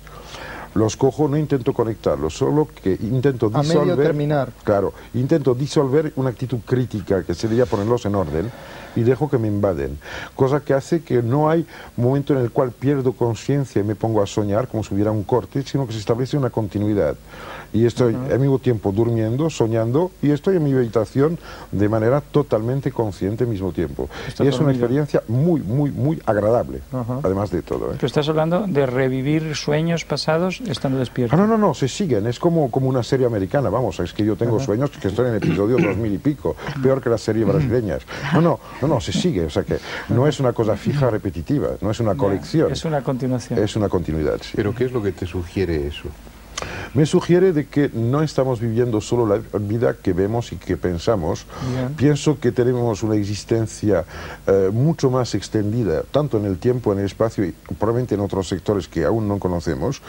S2: los cojo, no intento conectarlos, solo que intento
S3: A
S2: disolver...
S3: medio terminar.
S2: Claro, intento disolver una actitud crítica, que sería ponerlos en orden, y dejo que me invaden, cosa que hace que no hay momento en el cual pierdo conciencia y me pongo a soñar como si hubiera un corte, sino que se establece una continuidad. Y estoy al mismo tiempo durmiendo, soñando, y estoy en mi habitación de manera totalmente consciente al mismo tiempo.
S5: Está
S2: Y es una
S5: dormido.
S2: experiencia muy, muy, muy agradable,
S3: Ajá.
S2: además de todo.
S5: Tú estás hablando de revivir sueños pasados estando despierto.
S2: Ah, no, se siguen, es como una serie americana, vamos, es que yo tengo sueños que estoy en el episodio 2000 y pico, peor que las series brasileñas. No, se sigue, o sea que no es una cosa fija, repetitiva, no es una colección,
S5: Es una continuación.
S2: es una continuidad, sí.
S4: Pero ¿qué es lo que te sugiere eso?
S2: Me sugiere de que no estamos viviendo solo la vida que vemos y que pensamos.
S3: Bien.
S2: Pienso que tenemos una existencia mucho más extendida, tanto en el tiempo, en el espacio y probablemente en otros sectores que aún no conocemos,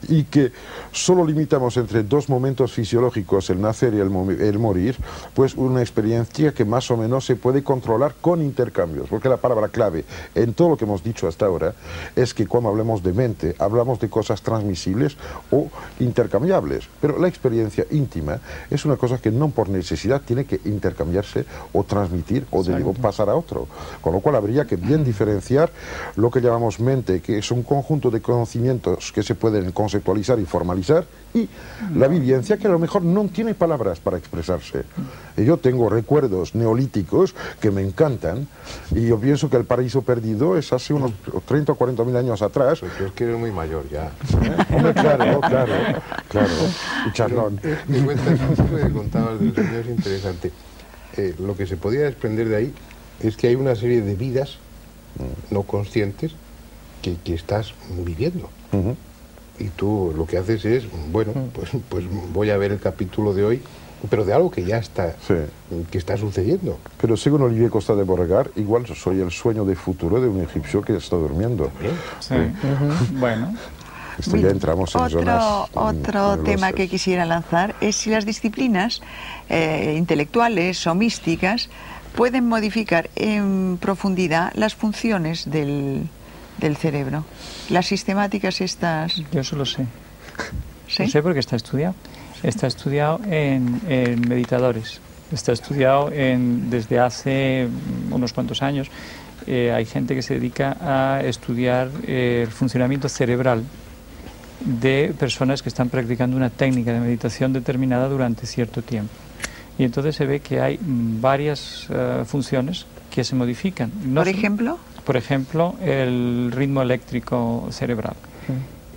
S2: y que solo limitamos entre dos momentos fisiológicos, el nacer y el morir, pues una experiencia que más o menos se puede controlar con intercambios, porque la palabra clave en todo lo que hemos dicho hasta ahora es que cuando hablamos de mente, hablamos de cosas transmisibles o intercambiables, pero la experiencia íntima es una cosa que no por necesidad tiene que intercambiarse o transmitir o pasar a otro, con lo cual habría que bien diferenciar lo que llamamos mente, que es un conjunto de conocimientos que se pueden conceptualizar y formalizar, y la vivencia que a lo mejor no tiene palabras para expresarse. Y yo tengo recuerdos neolíticos que me encantan, y yo pienso que el paraíso perdido es hace unos 30 o 40 mil años atrás.
S4: Pues es que eres muy mayor ya.
S2: Hombre, claro, y charlón.
S4: Eso que contabas del sueño es interesante. Lo que se podía desprender de ahí es que hay una serie de vidas no conscientes que estás viviendo.
S2: Ujú.
S4: Y tú lo que haces es, bueno, pues voy a ver el capítulo de hoy, pero de algo que ya está,
S2: Sí.
S4: que está sucediendo.
S2: Pero según Olivier Costa de Borregar, igual soy el sueño de futuro de un egipcio que está durmiendo.
S5: Sí. Bueno,
S2: Esto ya entramos en zonas
S1: Otro tema
S2: nebulosas.
S1: que quisiera lanzar es si las disciplinas intelectuales o místicas pueden modificar en profundidad las funciones del cerebro. Las sistemáticas estas...
S5: yo eso lo sé.
S1: ¿Sí?
S5: Lo sé porque está estudiado. Está estudiado en meditadores. Está estudiado desde hace unos cuantos años. Hay gente que se dedica a estudiar el funcionamiento cerebral de personas que están practicando una técnica de meditación determinada durante cierto tiempo. Y entonces se ve que hay varias funciones que se modifican.
S1: Por ejemplo,
S5: Por ejemplo, el ritmo eléctrico cerebral.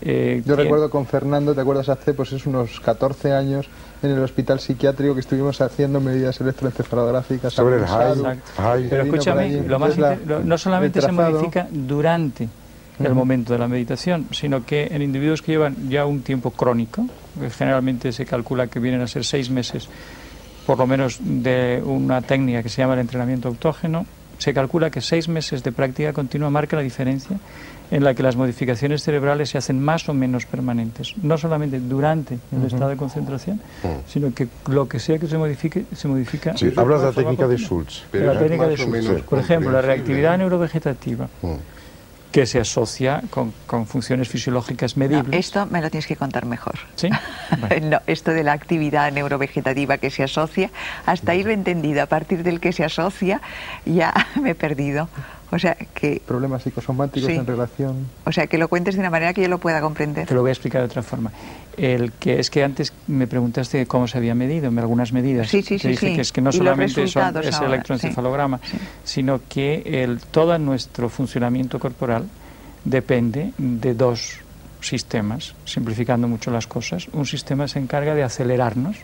S3: Yo recuerdo con Fernando, ¿te acuerdas? Hace pues es unos 14 años en el hospital psiquiátrico que estuvimos haciendo medidas electroencefalográficas
S2: sobre el
S3: high.
S5: Pero escúchame, no solamente se modifica durante el momento de la meditación, sino que en individuos que llevan ya un tiempo crónico, que generalmente se calcula que vienen a ser 6 meses, por lo menos de una técnica que se llama el entrenamiento autógeno, se calcula que 6 meses de práctica continua marca la diferencia en la que las modificaciones cerebrales se hacen más o menos permanentes, no solamente durante el estado de concentración, sino que lo que sea que se modifique, se modifica.
S2: Sí, hablas de la técnica de Schultz.
S5: La técnica de Schultz. Por ejemplo, la reactividad neurovegetativa, que se asocia con funciones fisiológicas medibles.
S1: No, esto me lo tienes que contar mejor.
S5: ¿Sí? Bueno.
S1: No, esto de la actividad neurovegetativa que se asocia, hasta ahí lo he entendido. A partir del que se asocia, ya me he perdido. O sea que...
S3: Problemas psicosomáticos en relación...
S1: O sea, que lo cuentes de una manera que yo lo pueda comprender.
S5: Te lo voy a explicar de otra forma. El que es que antes me preguntaste cómo se había medido, algunas medidas.
S1: Sí.
S5: Que es que no solamente es el electroencefalograma, sino que todo nuestro funcionamiento corporal depende de 2 sistemas, simplificando mucho las cosas. Un sistema se encarga de acelerarnos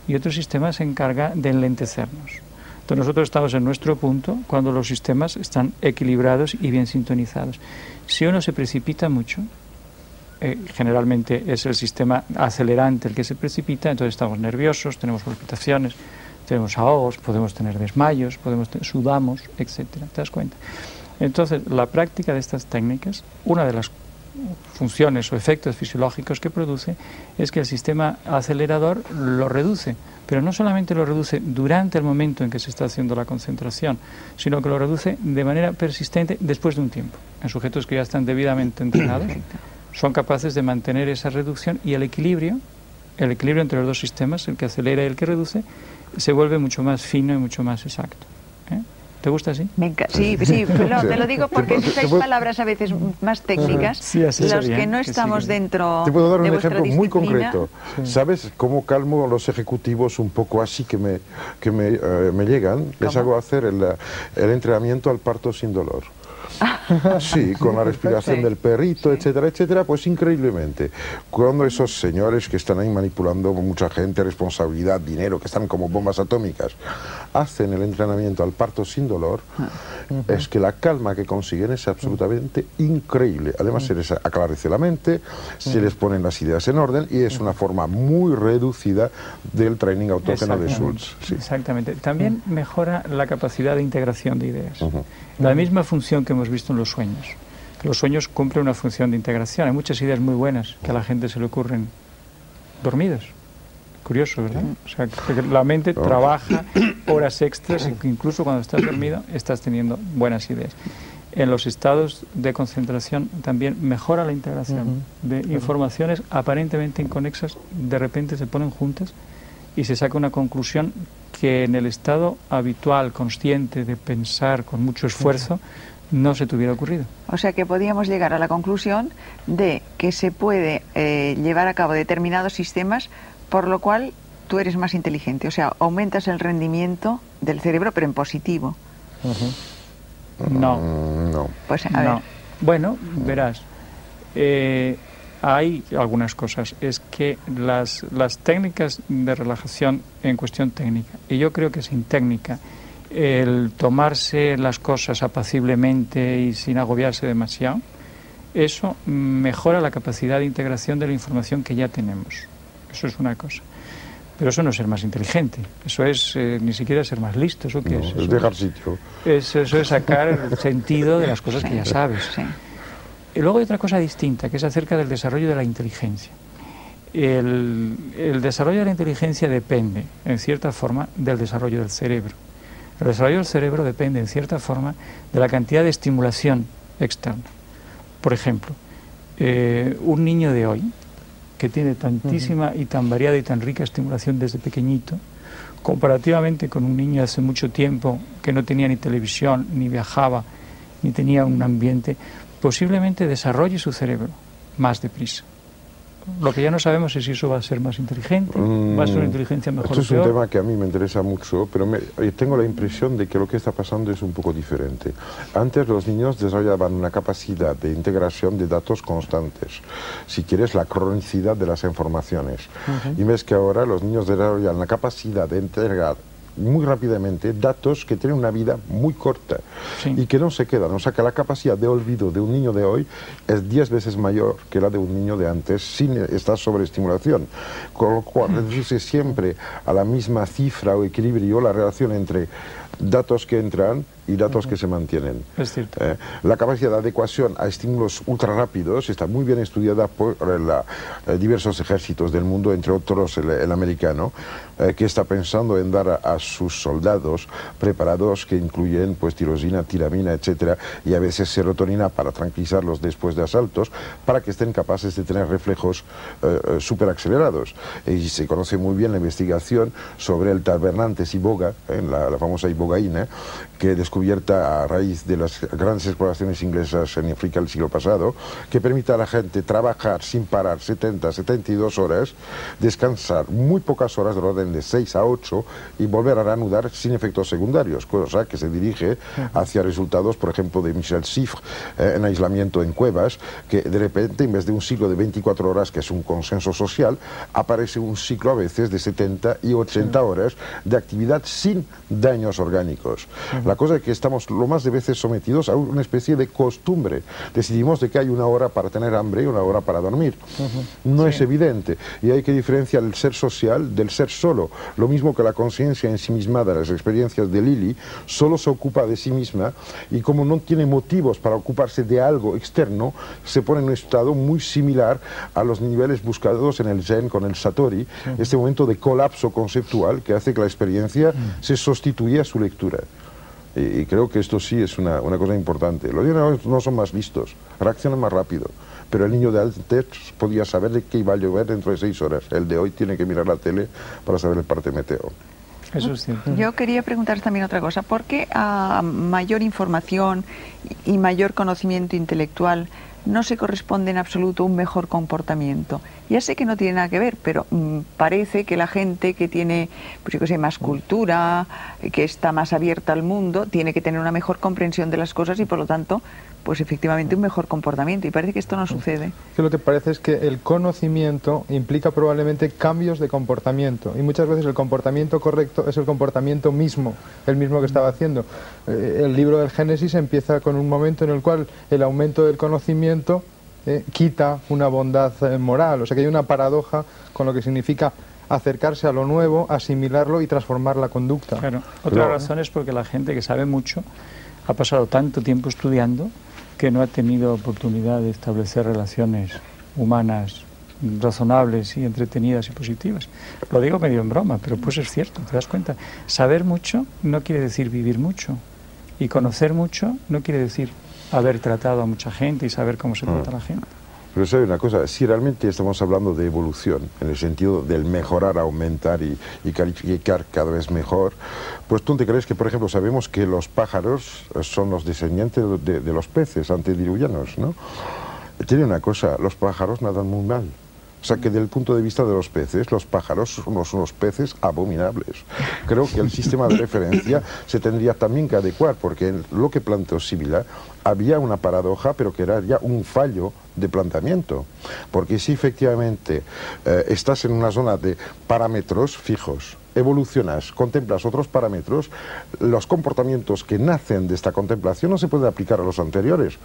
S5: y otro sistema se encarga de enlentecernos. Entonces nosotros estamos en nuestro punto cuando los sistemas están equilibrados y bien sintonizados. Si uno se precipita mucho, generalmente es el sistema acelerante el que se precipita, entonces estamos nerviosos, tenemos palpitaciones, tenemos ahogos, podemos tener desmayos, sudamos, etcétera. ¿Te das cuenta? Entonces, la práctica de estas técnicas, una de las funciones o efectos fisiológicos que produce es que el sistema acelerador lo reduce, pero no solamente lo reduce durante el momento en que se está haciendo la concentración, sino que lo reduce de manera persistente después de un tiempo. En sujetos que ya están debidamente entrenados, son capaces de mantener esa reducción y el equilibrio entre los 2 sistemas, el que acelera y el que reduce, se vuelve mucho más fino y mucho más exacto. ¿Te gusta así?
S1: Sí, pero te lo digo porque si usáis palabras a veces más técnicas, los que no estamos dentro.
S2: Te puedo dar un
S1: de
S2: ejemplo muy
S1: disciplina.
S2: concreto. ¿Sabes cómo calmo a los ejecutivos un poco así que me llegan? Les hago hacer el entrenamiento al parto sin dolor. Sí, con la respiración del perrito, etcétera, etcétera, pues increíblemente. Cuando esos señores que están ahí manipulando mucha gente, responsabilidad, dinero, que están como bombas atómicas, hacen el entrenamiento al parto sin dolor, es que la calma que consiguen es absolutamente increíble. Además se les aclarece la mente, se les ponen las ideas en orden y es una forma muy reducida del training autógeno de Schultz. Sí.
S5: Exactamente. También mejora la capacidad de integración de ideas. La misma función que hemos visto en los sueños. Los sueños cumplen una función de integración. Hay muchas ideas muy buenas que a la gente se le ocurren dormidos. Curioso, ¿verdad? O sea, que la mente trabaja horas extras y que incluso cuando estás dormido estás teniendo buenas ideas. En los estados de concentración también mejora la integración de informaciones aparentemente inconexas, de repente se ponen juntas y se saca una conclusión que en el estado habitual, consciente de pensar con mucho esfuerzo, no se te hubiera ocurrido.
S1: O sea que podíamos llegar a la conclusión de que se puede llevar a cabo determinados sistemas, por lo cual tú eres más inteligente. O sea, aumentas el rendimiento del cerebro, pero en positivo.
S5: No.
S1: Pues a ver.
S5: Bueno, verás. Hay algunas cosas. Es que las técnicas de relajación en cuestión técnica, y yo creo que sin técnica, el tomarse las cosas apaciblemente y sin agobiarse demasiado, eso mejora la capacidad de integración de la información que ya tenemos. Eso es una cosa. Pero eso no es ser más inteligente, eso es ni siquiera ser más listo. ¿Eso qué es?
S2: Es dejar sitio.
S5: Eso es sacar el sentido de las cosas que ya sabes. Y luego hay otra cosa distinta, que es acerca del desarrollo de la inteligencia. El desarrollo de la inteligencia depende, en cierta forma, del desarrollo del cerebro. El desarrollo del cerebro depende, en cierta forma, de la cantidad de estimulación externa. Por ejemplo, un niño de hoy, que tiene tantísima y tan variada y tan rica estimulación desde pequeñito, comparativamente con un niño de hace mucho tiempo que no tenía ni televisión, ni viajaba, ni tenía un ambiente, posiblemente desarrolle su cerebro más deprisa. Lo que ya no sabemos es si eso va a ser más inteligente, va a ser una inteligencia mejor o peor.
S2: Esto es un tema que a mí me interesa mucho, pero tengo la impresión de que lo que está pasando es un poco diferente. Antes los niños desarrollaban una capacidad de integración de datos constantes, si quieres la cronicidad de las informaciones. Y ves que ahora los niños desarrollan la capacidad de integrar muy rápidamente datos que tienen una vida muy corta y que no se quedan. O sea que la capacidad de olvido de un niño de hoy es 10 veces mayor que la de un niño de antes sin esta sobreestimulación. Con lo cual reduce siempre a la misma cifra o equilibrio la relación entre datos que entran y datos que se mantienen.
S5: Es cierto.
S2: La capacidad de adecuación a estímulos ultra rápidos está muy bien estudiada por diversos ejércitos del mundo, entre otros el americano, que está pensando en dar a sus soldados preparados que incluyen pues tirosina, tiramina, etcétera, y a veces serotonina para tranquilizarlos después de asaltos, para que estén capaces de tener reflejos súper acelerados. Y se conoce muy bien la investigación sobre el Tabernantes iboga, la famosa ibogaína, que descubierta a raíz de las grandes exploraciones inglesas en África el siglo pasado, que permite a la gente trabajar sin parar 70, 72 horas, descansar muy pocas horas, del orden de 6 a 8, y volver a reanudar sin efectos secundarios, cosa que se dirige hacia resultados, por ejemplo, de Michel Siffre, en aislamiento en cuevas, que de repente, en vez de un ciclo de 24 horas, que es un consenso social, aparece un ciclo a veces de 70 y 80 horas de actividad sin daños orgánicos. La cosa es que estamos lo más de veces sometidos a una especie de costumbre. Decidimos de que hay una hora para tener hambre y una hora para dormir. No es evidente. Y hay que diferenciar el ser social del ser solo. Lo mismo que la conciencia ensimismada, las experiencias de Lili, solo se ocupa de sí misma y como no tiene motivos para ocuparse de algo externo, se pone en un estado muy similar a los niveles buscados en el Zen con el Satori, este momento de colapso conceptual que hace que la experiencia se sustituya a su lectura. Y creo que esto sí es una cosa importante. Los niños no son más listos, reaccionan más rápido. Pero el niño de antes podía saber de qué iba a llover dentro de 6 horas. El de hoy tiene que mirar la tele para saber el parte meteo.
S5: Eso es cierto.
S1: Yo quería preguntaros también otra cosa. ¿Por qué a mayor información y mayor conocimiento intelectual no se corresponde en absoluto un mejor comportamiento? Ya sé que no tiene nada que ver, pero parece que la gente que tiene, pues yo que sé, más cultura, que está más abierta al mundo, tiene que tener una mejor comprensión de las cosas y por lo tanto, pues efectivamente un mejor comportamiento. Y parece que esto no sucede.
S3: Que lo que parece es que el conocimiento implica probablemente cambios de comportamiento. Y muchas veces el comportamiento correcto es el comportamiento mismo, el mismo que estaba haciendo. El libro del Génesis empieza con un momento en el cual el aumento del conocimiento quita una bondad moral. O sea que hay una paradoja con lo que significa acercarse a lo nuevo, asimilarlo y transformar la conducta.
S5: Claro. Otra razón es porque la gente que sabe mucho ha pasado tanto tiempo estudiando que no ha tenido oportunidad de establecer relaciones humanas razonables y entretenidas y positivas. Lo digo medio en broma, pero pues es cierto, te das cuenta. Saber mucho no quiere decir vivir mucho, y conocer mucho no quiere decir haber tratado a mucha gente y saber cómo se trata a la gente.
S2: Pero sabe una cosa, si realmente estamos hablando de evolución, en el sentido del mejorar, aumentar y calificar cada vez mejor, pues tú te crees que, por ejemplo, sabemos que los pájaros son los descendientes de los peces antediluvianos, ¿no? Tiene una cosa, los pájaros nadan muy mal. O sea que desde el punto de vista de los peces, los pájaros son unos peces abominables. Creo que el sistema de referencia se tendría también que adecuar, porque en lo que planteó Sibila había una paradoja, pero que era ya un fallo de planteamiento. Porque si efectivamente estás en una zona de parámetros fijos, evolucionas, contemplas otros parámetros, los comportamientos que nacen de esta contemplación no se pueden aplicar a los anteriores.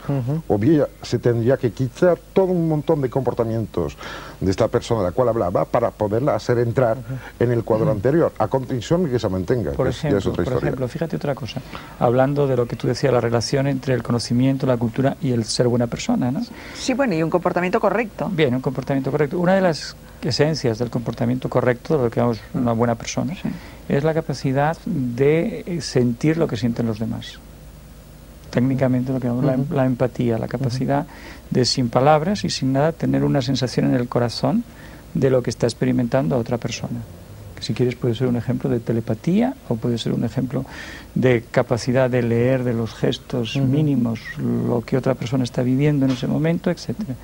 S2: O bien se tendría que quitar todo un montón de comportamientos de esta persona de la cual hablaba para poderla hacer entrar en el cuadro anterior, a condición de que se mantenga.
S5: Por ejemplo, fíjate otra cosa, hablando de lo que tú decías, la relación entre el conocimiento, la cultura y el ser buena persona, ¿no?
S1: Sí, bueno, y un comportamiento correcto.
S5: Bien, un comportamiento correcto. Una de las esencias del comportamiento correcto, de lo que llamamos una buena persona, es la capacidad de sentir lo que sienten los demás. Técnicamente lo que llamamos la empatía, la capacidad de, sin palabras y sin nada, tener una sensación en el corazón de lo que está experimentando a otra persona. que si quieres puede ser un ejemplo de telepatía o puede ser un ejemplo de capacidad de leer de los gestos mínimos lo que otra persona está viviendo en ese momento, etcétera.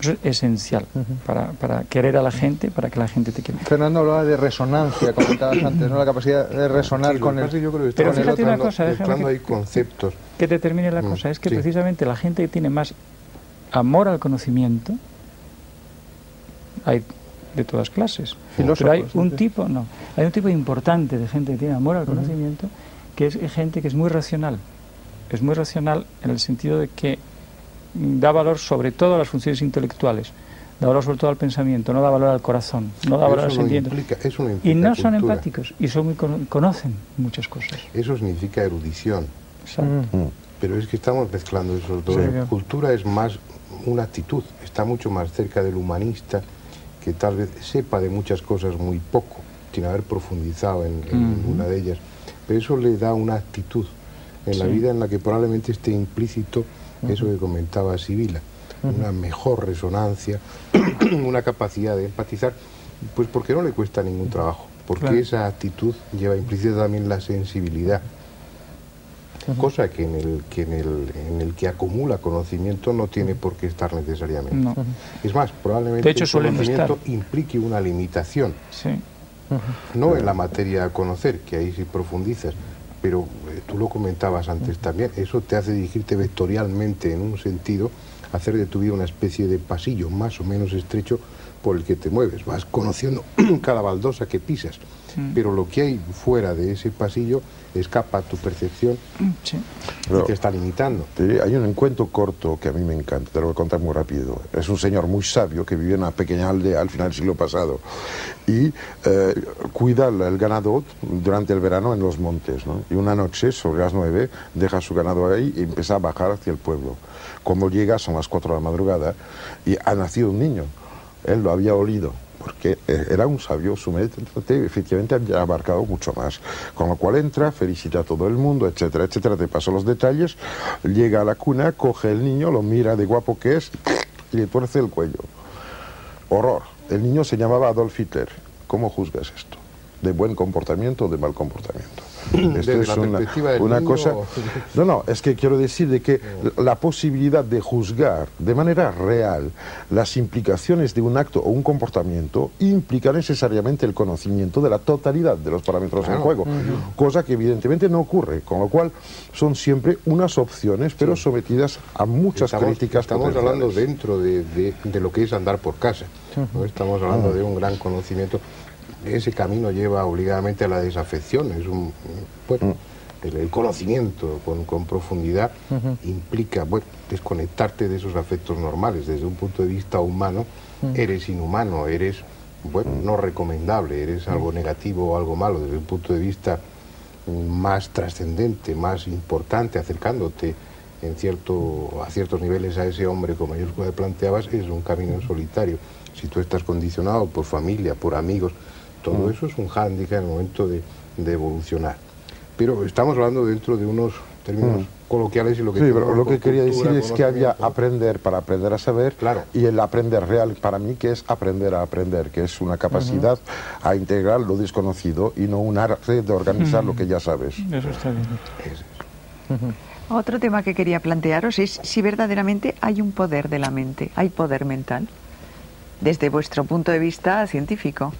S5: Eso es esencial para querer a la gente, para que la gente te quiera.
S3: Fernando hablaba de resonancia, comentabas antes, ¿no? La capacidad de resonar
S4: Sí,
S3: con
S4: yo creo que
S5: Pero
S4: estamos
S5: fíjate una cosa,
S4: mezclando ahí conceptos.
S5: que te termine la cosa, es que
S4: sí.
S5: precisamente la gente que tiene más amor al conocimiento, hay de todas clases,
S3: Filósofos,
S5: pero hay un
S3: ¿sí?
S5: tipo, no, hay un tipo importante de gente que tiene amor al conocimiento, que es gente que es muy racional en el sentido de que da valor sobre todo a las funciones intelectuales, da valor sobre todo al pensamiento, no da valor al corazón, no da valor al sentimiento.
S4: Eso no implica
S5: Y no son
S4: cultura.
S5: empáticos, y son muy conocen muchas cosas.
S4: Eso significa erudición.
S5: Exacto.
S4: Pero es que estamos mezclando esos dos.
S5: Sí.
S4: Cultura es más una actitud, está mucho más cerca del humanista, que tal vez sepa de muchas cosas muy poco, sin haber profundizado en ninguna de ellas. Pero eso le da una actitud en la vida en la que probablemente esté implícito eso que comentaba Sibila, una mejor resonancia, una capacidad de empatizar, pues porque no le cuesta ningún trabajo, porque esa actitud lleva implícita también la sensibilidad. Cosa que en el que acumula conocimiento no tiene por qué estar necesariamente.
S5: No.
S4: Es más, probablemente
S5: De hecho,
S4: el
S5: suelen
S4: conocimiento
S5: estar.
S4: implique una limitación,
S5: Sí.
S4: no en la materia a conocer, que ahí sí profundizas, pero tú lo comentabas antes también, eso te hace dirigirte vectorialmente en un sentido, hacer de tu vida una especie de pasillo más o menos estrecho por el que te mueves, vas conociendo cada baldosa que pisas, pero lo que hay fuera de ese pasillo escapa a tu percepción
S5: Sí.
S4: y te está limitando.
S2: Hay un cuento corto que a mí me encanta, te lo voy a contar muy rápido. Es un señor muy sabio que vivía en una pequeña aldea al final del siglo pasado y cuida el ganado durante el verano en los montes, ¿no? Y una noche, sobre las 9, deja su ganado ahí y empieza a bajar hacia el pueblo. Cuando llega, son las 4 de la madrugada y ha nacido un niño. Él lo había olido, porque era un sabio, su mente efectivamente había abarcado mucho más. Con lo cual entra, felicita a todo el mundo, etcétera, etcétera, te paso los detalles, llega a la cuna, coge el niño, lo mira de guapo que es y le tuerce el cuello. Horror. El niño se llamaba Adolf Hitler. ¿Cómo juzgas esto? ¿De buen comportamiento o de mal comportamiento? Esto
S4: Desde
S2: es
S4: la perspectiva del niño,
S2: cosa. No, es que quiero decir de que la posibilidad de juzgar de manera real las implicaciones de un acto o un comportamiento implica necesariamente el conocimiento de la totalidad de los parámetros en juego, cosa que evidentemente no ocurre, con lo cual son siempre unas opciones, pero sometidas a muchas críticas.
S4: Estamos hablando dentro de lo que es andar por casa, ¿no? Estamos hablando de un gran conocimiento. Ese camino lleva obligadamente a la desafección, es el conocimiento con profundidad implica desconectarte de esos afectos normales. Desde un punto de vista humano eres inhumano, eres no recomendable, eres algo negativo o algo malo. Desde un punto de vista más trascendente, más importante, acercándote a ciertos niveles a ese hombre con mayúscula que planteabas, es un camino en solitario. Si tú estás condicionado por familia, por amigos, todo eso es un hándicap en el momento de evolucionar. Pero estamos hablando dentro de unos términos coloquiales y lo que...
S2: Sí, pero lo que quería decir es que había aprender para aprender a saber, y el aprender real para mí que es aprender a aprender, que es una capacidad a integrar lo desconocido y no un arte de organizar lo que ya sabes.
S5: Eso está bien.
S1: Otro tema que quería plantearos es si verdaderamente hay un poder de la mente, hay poder mental, desde vuestro punto de vista científico,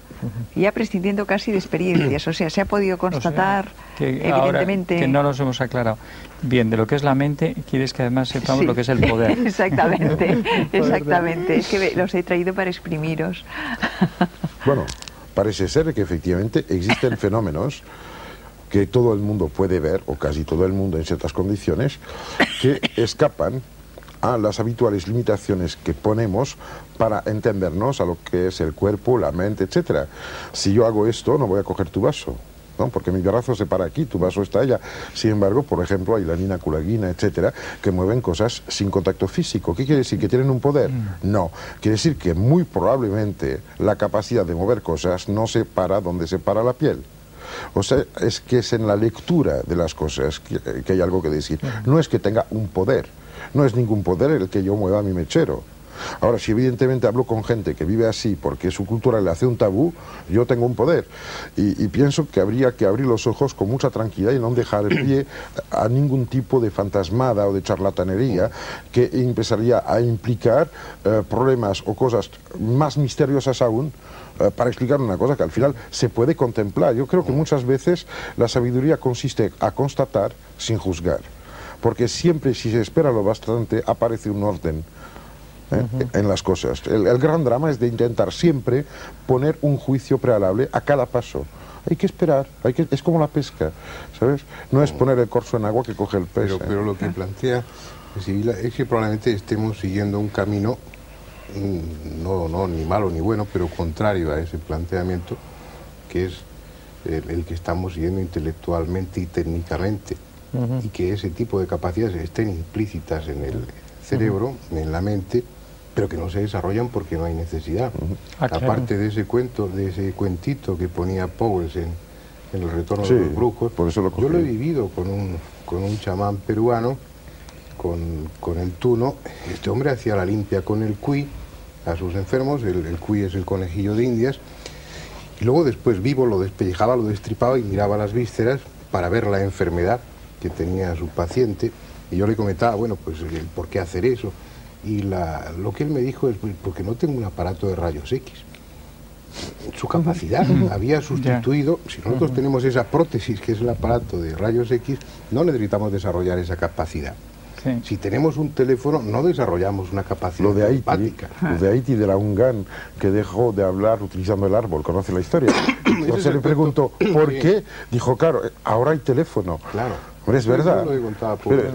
S1: ya prescindiendo casi de experiencias, o sea, se ha podido constatar
S5: que
S1: evidentemente...
S5: Ahora que no nos hemos aclarado bien de lo que es la mente, quieres que además sepamos lo que es el poder.
S1: Exactamente, exactamente, es que los he traído para exprimiros.
S2: Bueno, parece ser que efectivamente existen fenómenos que todo el mundo puede ver, o casi todo el mundo en ciertas condiciones, que escapan a las habituales limitaciones que ponemos para entendernos a lo que es el cuerpo, la mente, etcétera. Si yo hago esto, no voy a coger tu vaso, ¿no? Porque mi brazo se para aquí, tu vaso está allá. Sin embargo, por ejemplo, hay la ninaculagina, etcétera, que mueven cosas sin contacto físico. ¿Qué quiere decir? ¿Que tienen un poder? No. Quiere decir que muy probablemente la capacidad de mover cosas no se para donde se para la piel. O sea, es que es en la lectura de las cosas que hay algo que decir. No es que tenga un poder, no es ningún poder el que yo mueva mi mechero. Ahora, si evidentemente hablo con gente que vive así porque su cultura le hace un tabú, yo tengo un poder. Y pienso que habría que abrir los ojos con mucha tranquilidad y no dejar pie a ningún tipo de fantasmada o de charlatanería que empezaría a implicar problemas o cosas más misteriosas aún para explicar una cosa que al final se puede contemplar. Yo creo que muchas veces la sabiduría consiste a constatar sin juzgar, porque siempre, si se espera lo bastante, aparece un orden en las cosas. El gran drama es de intentar siempre poner un juicio prealable a cada paso. Hay que esperar, es como la pesca, ¿sabes? No es poner el corzo en agua que coge el pez.
S4: Pero lo que plantea Sibila es que probablemente estemos siguiendo un camino no ni malo ni bueno, pero contrario a ese planteamiento, que es el que estamos siguiendo intelectualmente y técnicamente, y que ese tipo de capacidades estén implícitas en el cerebro, en la mente, pero que no se desarrollan porque no hay necesidad. Aparte de ese cuentito que ponía Powell en El retorno de los brujos,
S2: por eso
S4: yo lo he vivido con un chamán peruano, con el tuno. Este hombre hacía la limpia con el cuy a sus enfermos. El cuy es el conejillo de Indias, y luego después vivo lo despellejaba, lo destripaba y miraba las vísceras para ver la enfermedad que tenía su paciente, y yo le comentaba, bueno, pues ¿por qué hacer eso? Y lo que él me dijo es, pues, porque no tengo un aparato de rayos X. Su capacidad había sustituido, si nosotros tenemos esa prótesis que es el aparato de rayos X, no necesitamos desarrollar esa capacidad.
S5: Sí.
S4: Si tenemos un teléfono, no desarrollamos una capacidad
S2: lo de
S4: empática.
S2: Lo de Haití, de la Ungan, que dejó de hablar utilizando el árbol, ¿conoce la historia? Entonces le preguntó, ¿por qué? Dijo, claro, ahora hay teléfono.
S4: Claro.
S2: Es verdad.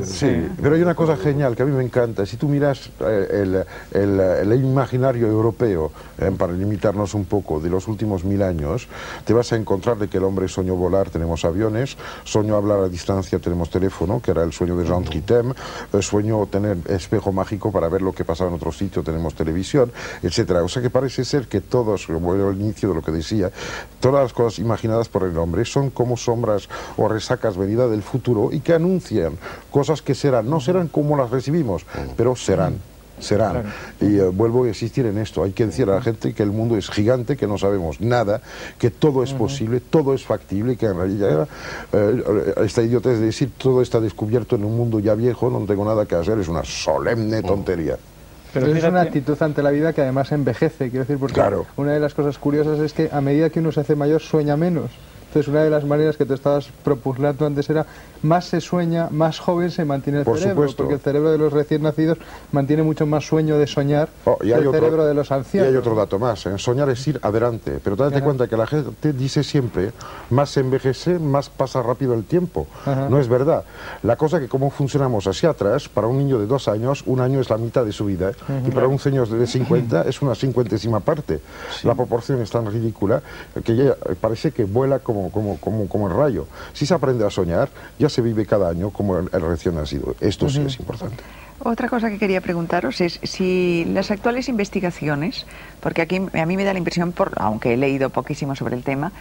S4: Sí,
S2: pero hay una cosa genial que a mí me encanta. Si tú miras el imaginario europeo, para limitarnos un poco, de los últimos 1000 años, te vas a encontrar de que el hombre soñó volar, tenemos aviones, soñó hablar a distancia, tenemos teléfono, que era el sueño de Jean Tritem, soñó tener espejo mágico para ver lo que pasaba en otro sitio, tenemos televisión, etcétera. O sea que parece ser que todos, como era el inicio de lo que decía, todas las cosas imaginadas por el hombre son como sombras o resacas venidas del futuro y que anuncian cosas que serán, no serán como las recibimos, pero serán. Claro. Y vuelvo a insistir en esto, hay que decir a la gente que el mundo es gigante, que no sabemos nada, que todo es posible, todo es factible, que en realidad esta idiotez de decir todo está descubierto en un mundo ya viejo, no tengo nada que hacer, es una solemne tontería.
S3: Pero es una actitud ante la vida que además envejece, quiero decir, porque una de las cosas curiosas es que a medida que uno se hace mayor sueña menos. Entonces, una de las maneras que te estabas propugnando antes era, más se sueña, más joven se mantiene el cerebro,
S2: supuesto.
S3: Porque el cerebro de los recién nacidos mantiene mucho más sueño de soñar que el cerebro de los ancianos.
S2: Y hay otro dato más, soñar es ir adelante, pero date cuenta que la gente dice siempre, más se envejece, más pasa rápido el tiempo. No es verdad. La cosa que como funcionamos hacia atrás, para un niño de 2 años, un año es la mitad de su vida, y para un señor de 50 es una 50ª parte. La proporción es tan ridícula que ya parece que vuela como el rayo. Si se aprende a soñar, ya se vive cada año como el recién nacido. Esto sí es importante.
S1: Otra cosa que quería preguntaros es si las actuales investigaciones, porque aquí a mí me da la impresión, aunque he leído poquísimo sobre el tema,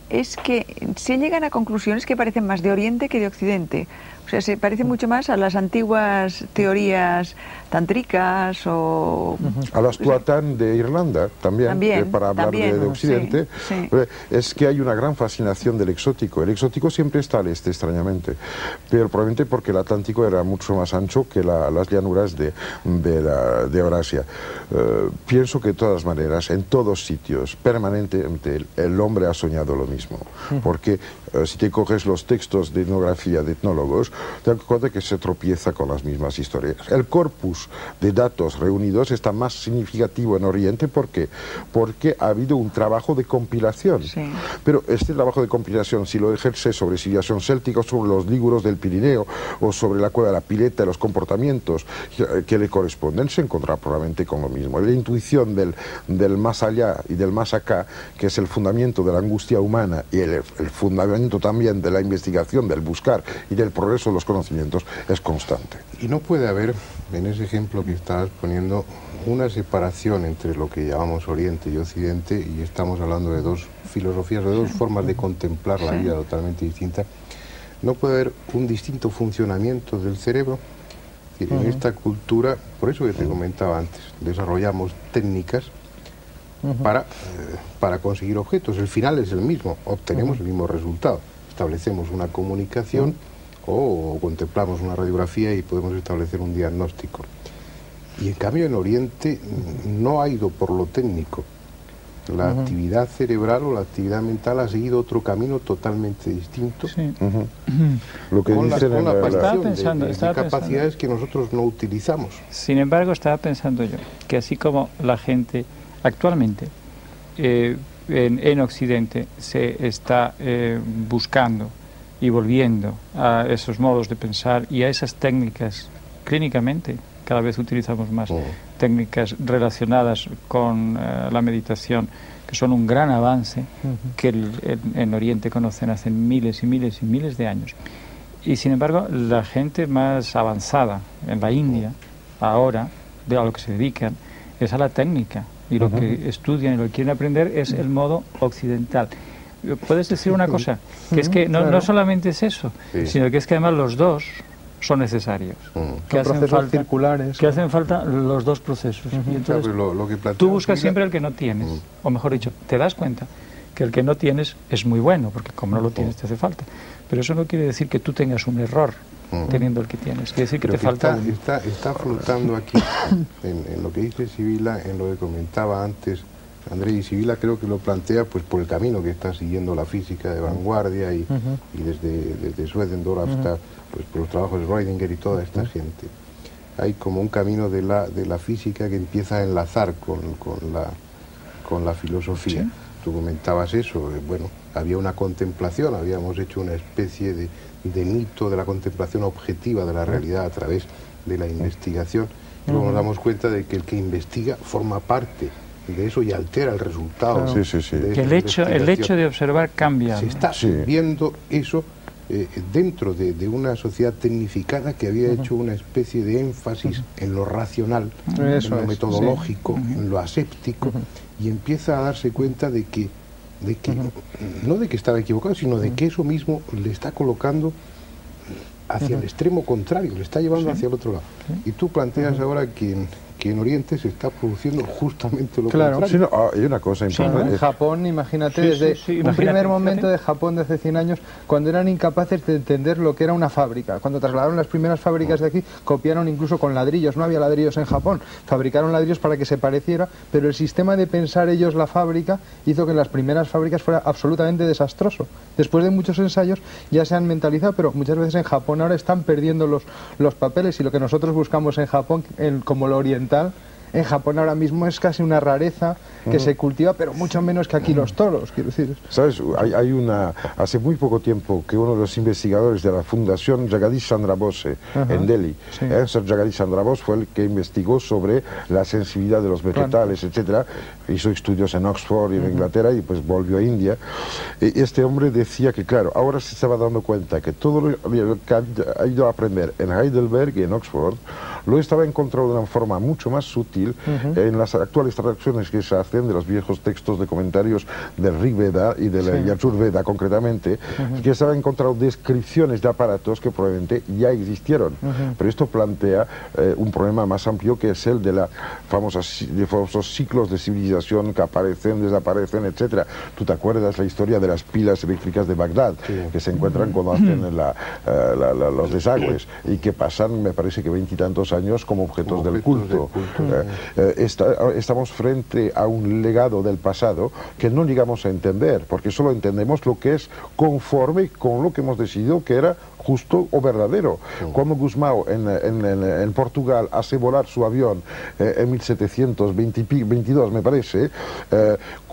S1: es que se llegan a conclusiones que parecen más de Oriente que de Occidente. O sea, se parece mucho más a las antiguas teorías tántricas o...
S2: A las Tuatán de Irlanda, también para hablar de Occidente. Sí. Es que hay una gran fascinación del exótico. El exótico siempre está al este, extrañamente. Pero probablemente porque el Atlántico era mucho más ancho que las llanuras de Eurasia. Pienso que de todas maneras, en todos sitios, permanentemente, el hombre ha soñado lo mismo. Porque si te coges los textos de etnografía de etnólogos, te das cuenta que se tropieza con las mismas historias. El corpus de datos reunidos está más significativo en Oriente. ¿Por qué? Porque ha habido un trabajo de compilación. Sí. Pero este trabajo de compilación, si lo ejerce sobre civilización céltica, sobre los líguros del Pirineo, o sobre la cueva de la Pileta, los comportamientos que le corresponden, se encontrará probablemente con lo mismo. La intuición del más allá y del más acá, que es el fundamento de la angustia humana y el fundamento también de la investigación, del buscar y del progreso de los conocimientos, es constante.
S4: Y no puede haber, en ese ejemplo que estabas poniendo, una separación entre lo que llamamos Oriente y Occidente, y estamos hablando de dos filosofías, de dos formas de contemplar la vida totalmente distintas. No puede haber un distinto funcionamiento del cerebro decir, en esta cultura, por eso que te comentaba antes, desarrollamos técnicas para conseguir objetos. El final es el mismo, obtenemos el mismo resultado. Establecemos una comunicación o contemplamos una radiografía y podemos establecer un diagnóstico. Y en cambio en Oriente no ha ido por lo técnico. La actividad cerebral o la actividad mental ha seguido otro camino totalmente distinto.
S5: Sí.
S2: Lo que
S4: con
S2: dicen
S4: la
S2: en
S4: aparición de capacidades que nosotros no utilizamos.
S5: Sin embargo, estaba pensando yo que así como la gente actualmente en Occidente se está buscando y volviendo a esos modos de pensar y a esas técnicas clínicamente, cada vez utilizamos más técnicas relacionadas con la meditación, que son un gran avance que en Oriente conocen hace miles y miles y miles de años. Y sin embargo, la gente más avanzada en la India, ahora, a lo que se dedican, es a la técnica. Y lo que estudian y lo que quieren aprender es el modo occidental. Puedes decir una cosa, que es que no solamente es eso, sino que es que además los dos son necesarios.
S3: Que hacen falta, circulares.
S5: Que hacen falta los dos procesos. Y entonces,
S4: lo que
S5: tú buscas siempre el que no tienes. O mejor dicho, te das cuenta que el que no tienes es muy bueno, porque como no lo tienes te hace falta. Pero eso no quiere decir que tú tengas un error teniendo el que tienes. Quiere decir que te falta uno.
S4: Está flotando aquí, en lo que dice Sibila, en lo que comentaba antes André, y Sibila creo que lo plantea pues por el camino que está siguiendo la física de vanguardia y desde Swedenborg hasta pues, por los trabajos de Schrödinger y toda esta gente. Hay como un camino de la física que empieza a enlazar con la filosofía. ¿Sí? Tú comentabas eso, bueno, había una contemplación, habíamos hecho una especie de mito de la contemplación objetiva de la realidad a través de la investigación, y luego nos damos cuenta de que el que investiga forma parte de eso y altera el resultado.
S2: Claro. Sí.
S5: Que el hecho de observar cambia.
S4: Se está viendo eso dentro de una sociedad tecnificada que había hecho una especie de énfasis en lo racional, en lo metodológico, en lo aséptico, y empieza a darse cuenta de que no de que estaba equivocado, sino de que eso mismo le está colocando hacia el extremo contrario, le está llevando hacia el otro lado. Y tú planteas ahora que en Oriente se está produciendo justamente lo contrario.
S2: Sí, no, hay una cosa importante.
S3: En Japón, imagínate, desde un primer momento de Japón de hace 100 años, cuando eran incapaces de entender lo que era una fábrica. Cuando trasladaron las primeras fábricas de aquí, copiaron incluso con ladrillos. No había ladrillos en Japón. Fabricaron ladrillos para que se pareciera, pero el sistema de pensar ellos la fábrica hizo que en las primeras fábricas fuera absolutamente desastroso. Después de muchos ensayos ya se han mentalizado, pero muchas veces en Japón ahora están perdiendo los papeles, y lo que nosotros buscamos en Japón, como lo oriental, en Japón ahora mismo es casi una rareza que se cultiva, pero mucho menos que aquí los toros, quiero decir.
S2: ¿Sabes? Hace muy poco tiempo que uno de los investigadores de la Fundación Jagadish Chandra Bose en Delhi, Sir Jagadish Chandra Bose, fue el que investigó sobre la sensibilidad de los vegetales, etcétera. Hizo estudios en Oxford y en Inglaterra y pues volvió a India. Y este hombre decía que, claro, ahora se estaba dando cuenta que todo lo que ha ido a aprender en Heidelberg y en Oxford lo estaba encontrando de una forma mucho más sutil en las actuales traducciones que se hacen de los viejos textos de comentarios del Rig Veda y del Yajur Veda concretamente, que se han encontrado descripciones de aparatos que probablemente ya existieron. Pero esto plantea un problema más amplio, que es el de los famosos ciclos de civilización que aparecen, desaparecen, etcétera. ¿Tú te acuerdas la historia de las pilas eléctricas de Bagdad, que se encuentran cuando hacen los desagües y que pasan, me parece que 20 y tantos años como objetos del culto? Estamos frente a un legado del pasado que no llegamos a entender, porque solo entendemos lo que es conforme con lo que hemos decidido que era justo o verdadero. Cuando Gusmão en Portugal hace volar su avión en 1722, me parece,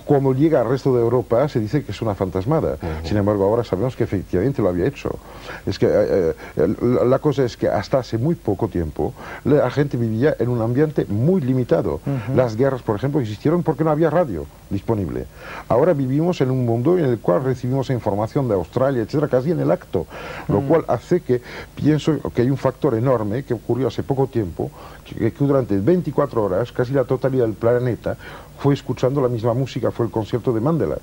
S2: cuando llega al resto de Europa se dice que es una fantasmada. Sin embargo, ahora sabemos que efectivamente lo había hecho. Es que la cosa es que hasta hace muy poco tiempo la gente vivía en un ambiente muy limitado. Las guerras, por ejemplo, existieron porque no había radio disponible. Ahora vivimos en un mundo en el cual recibimos información de Australia, etcétera, casi en el acto, lo cual hace que pienso que hay un factor enorme que ocurrió hace poco tiempo, que durante 24 horas casi la totalidad del planeta fue escuchando la misma música, fue el concierto de Mandela.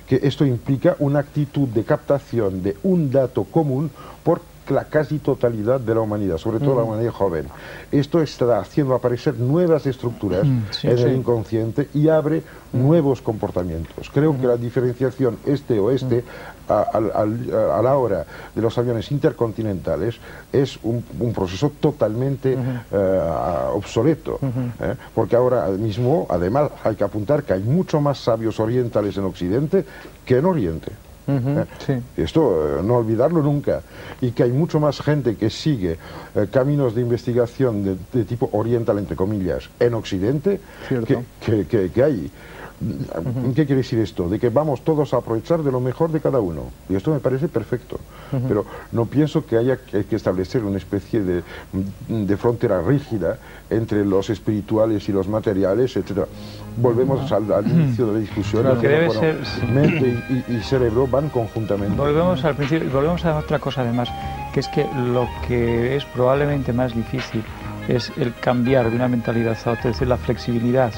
S2: Que esto implica una actitud de captación de un dato común por la casi totalidad de la humanidad, sobre todo la humanidad joven. Esto está haciendo aparecer nuevas estructuras en el inconsciente y abre nuevos comportamientos. Creo que la diferenciación este-oeste a la hora de los aviones intercontinentales es un proceso totalmente obsoleto, porque ahora mismo, además, hay que apuntar que hay mucho más sabios orientales en Occidente que en Oriente. Esto no olvidarlo nunca, y que hay mucho más gente que sigue caminos de investigación de tipo oriental, entre comillas, en Occidente que hay. ¿Qué quiere decir esto? De que vamos todos a aprovechar de lo mejor de cada uno, y esto me parece perfecto, pero no pienso que haya que establecer una especie de frontera rígida entre los espirituales y los materiales, etc. Volvemos al inicio de la discusión.
S5: Lo que debe ser,
S2: mente y cerebro van conjuntamente.
S5: Volvemos al principio, y volvemos a otra cosa además, que es que lo que es probablemente más difícil es el cambiar de una mentalidad a otra, es decir, la flexibilidad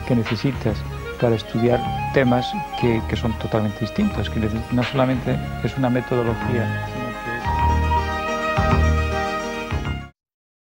S5: que necesitas para estudiar temas que son totalmente distintos, que no solamente es una metodología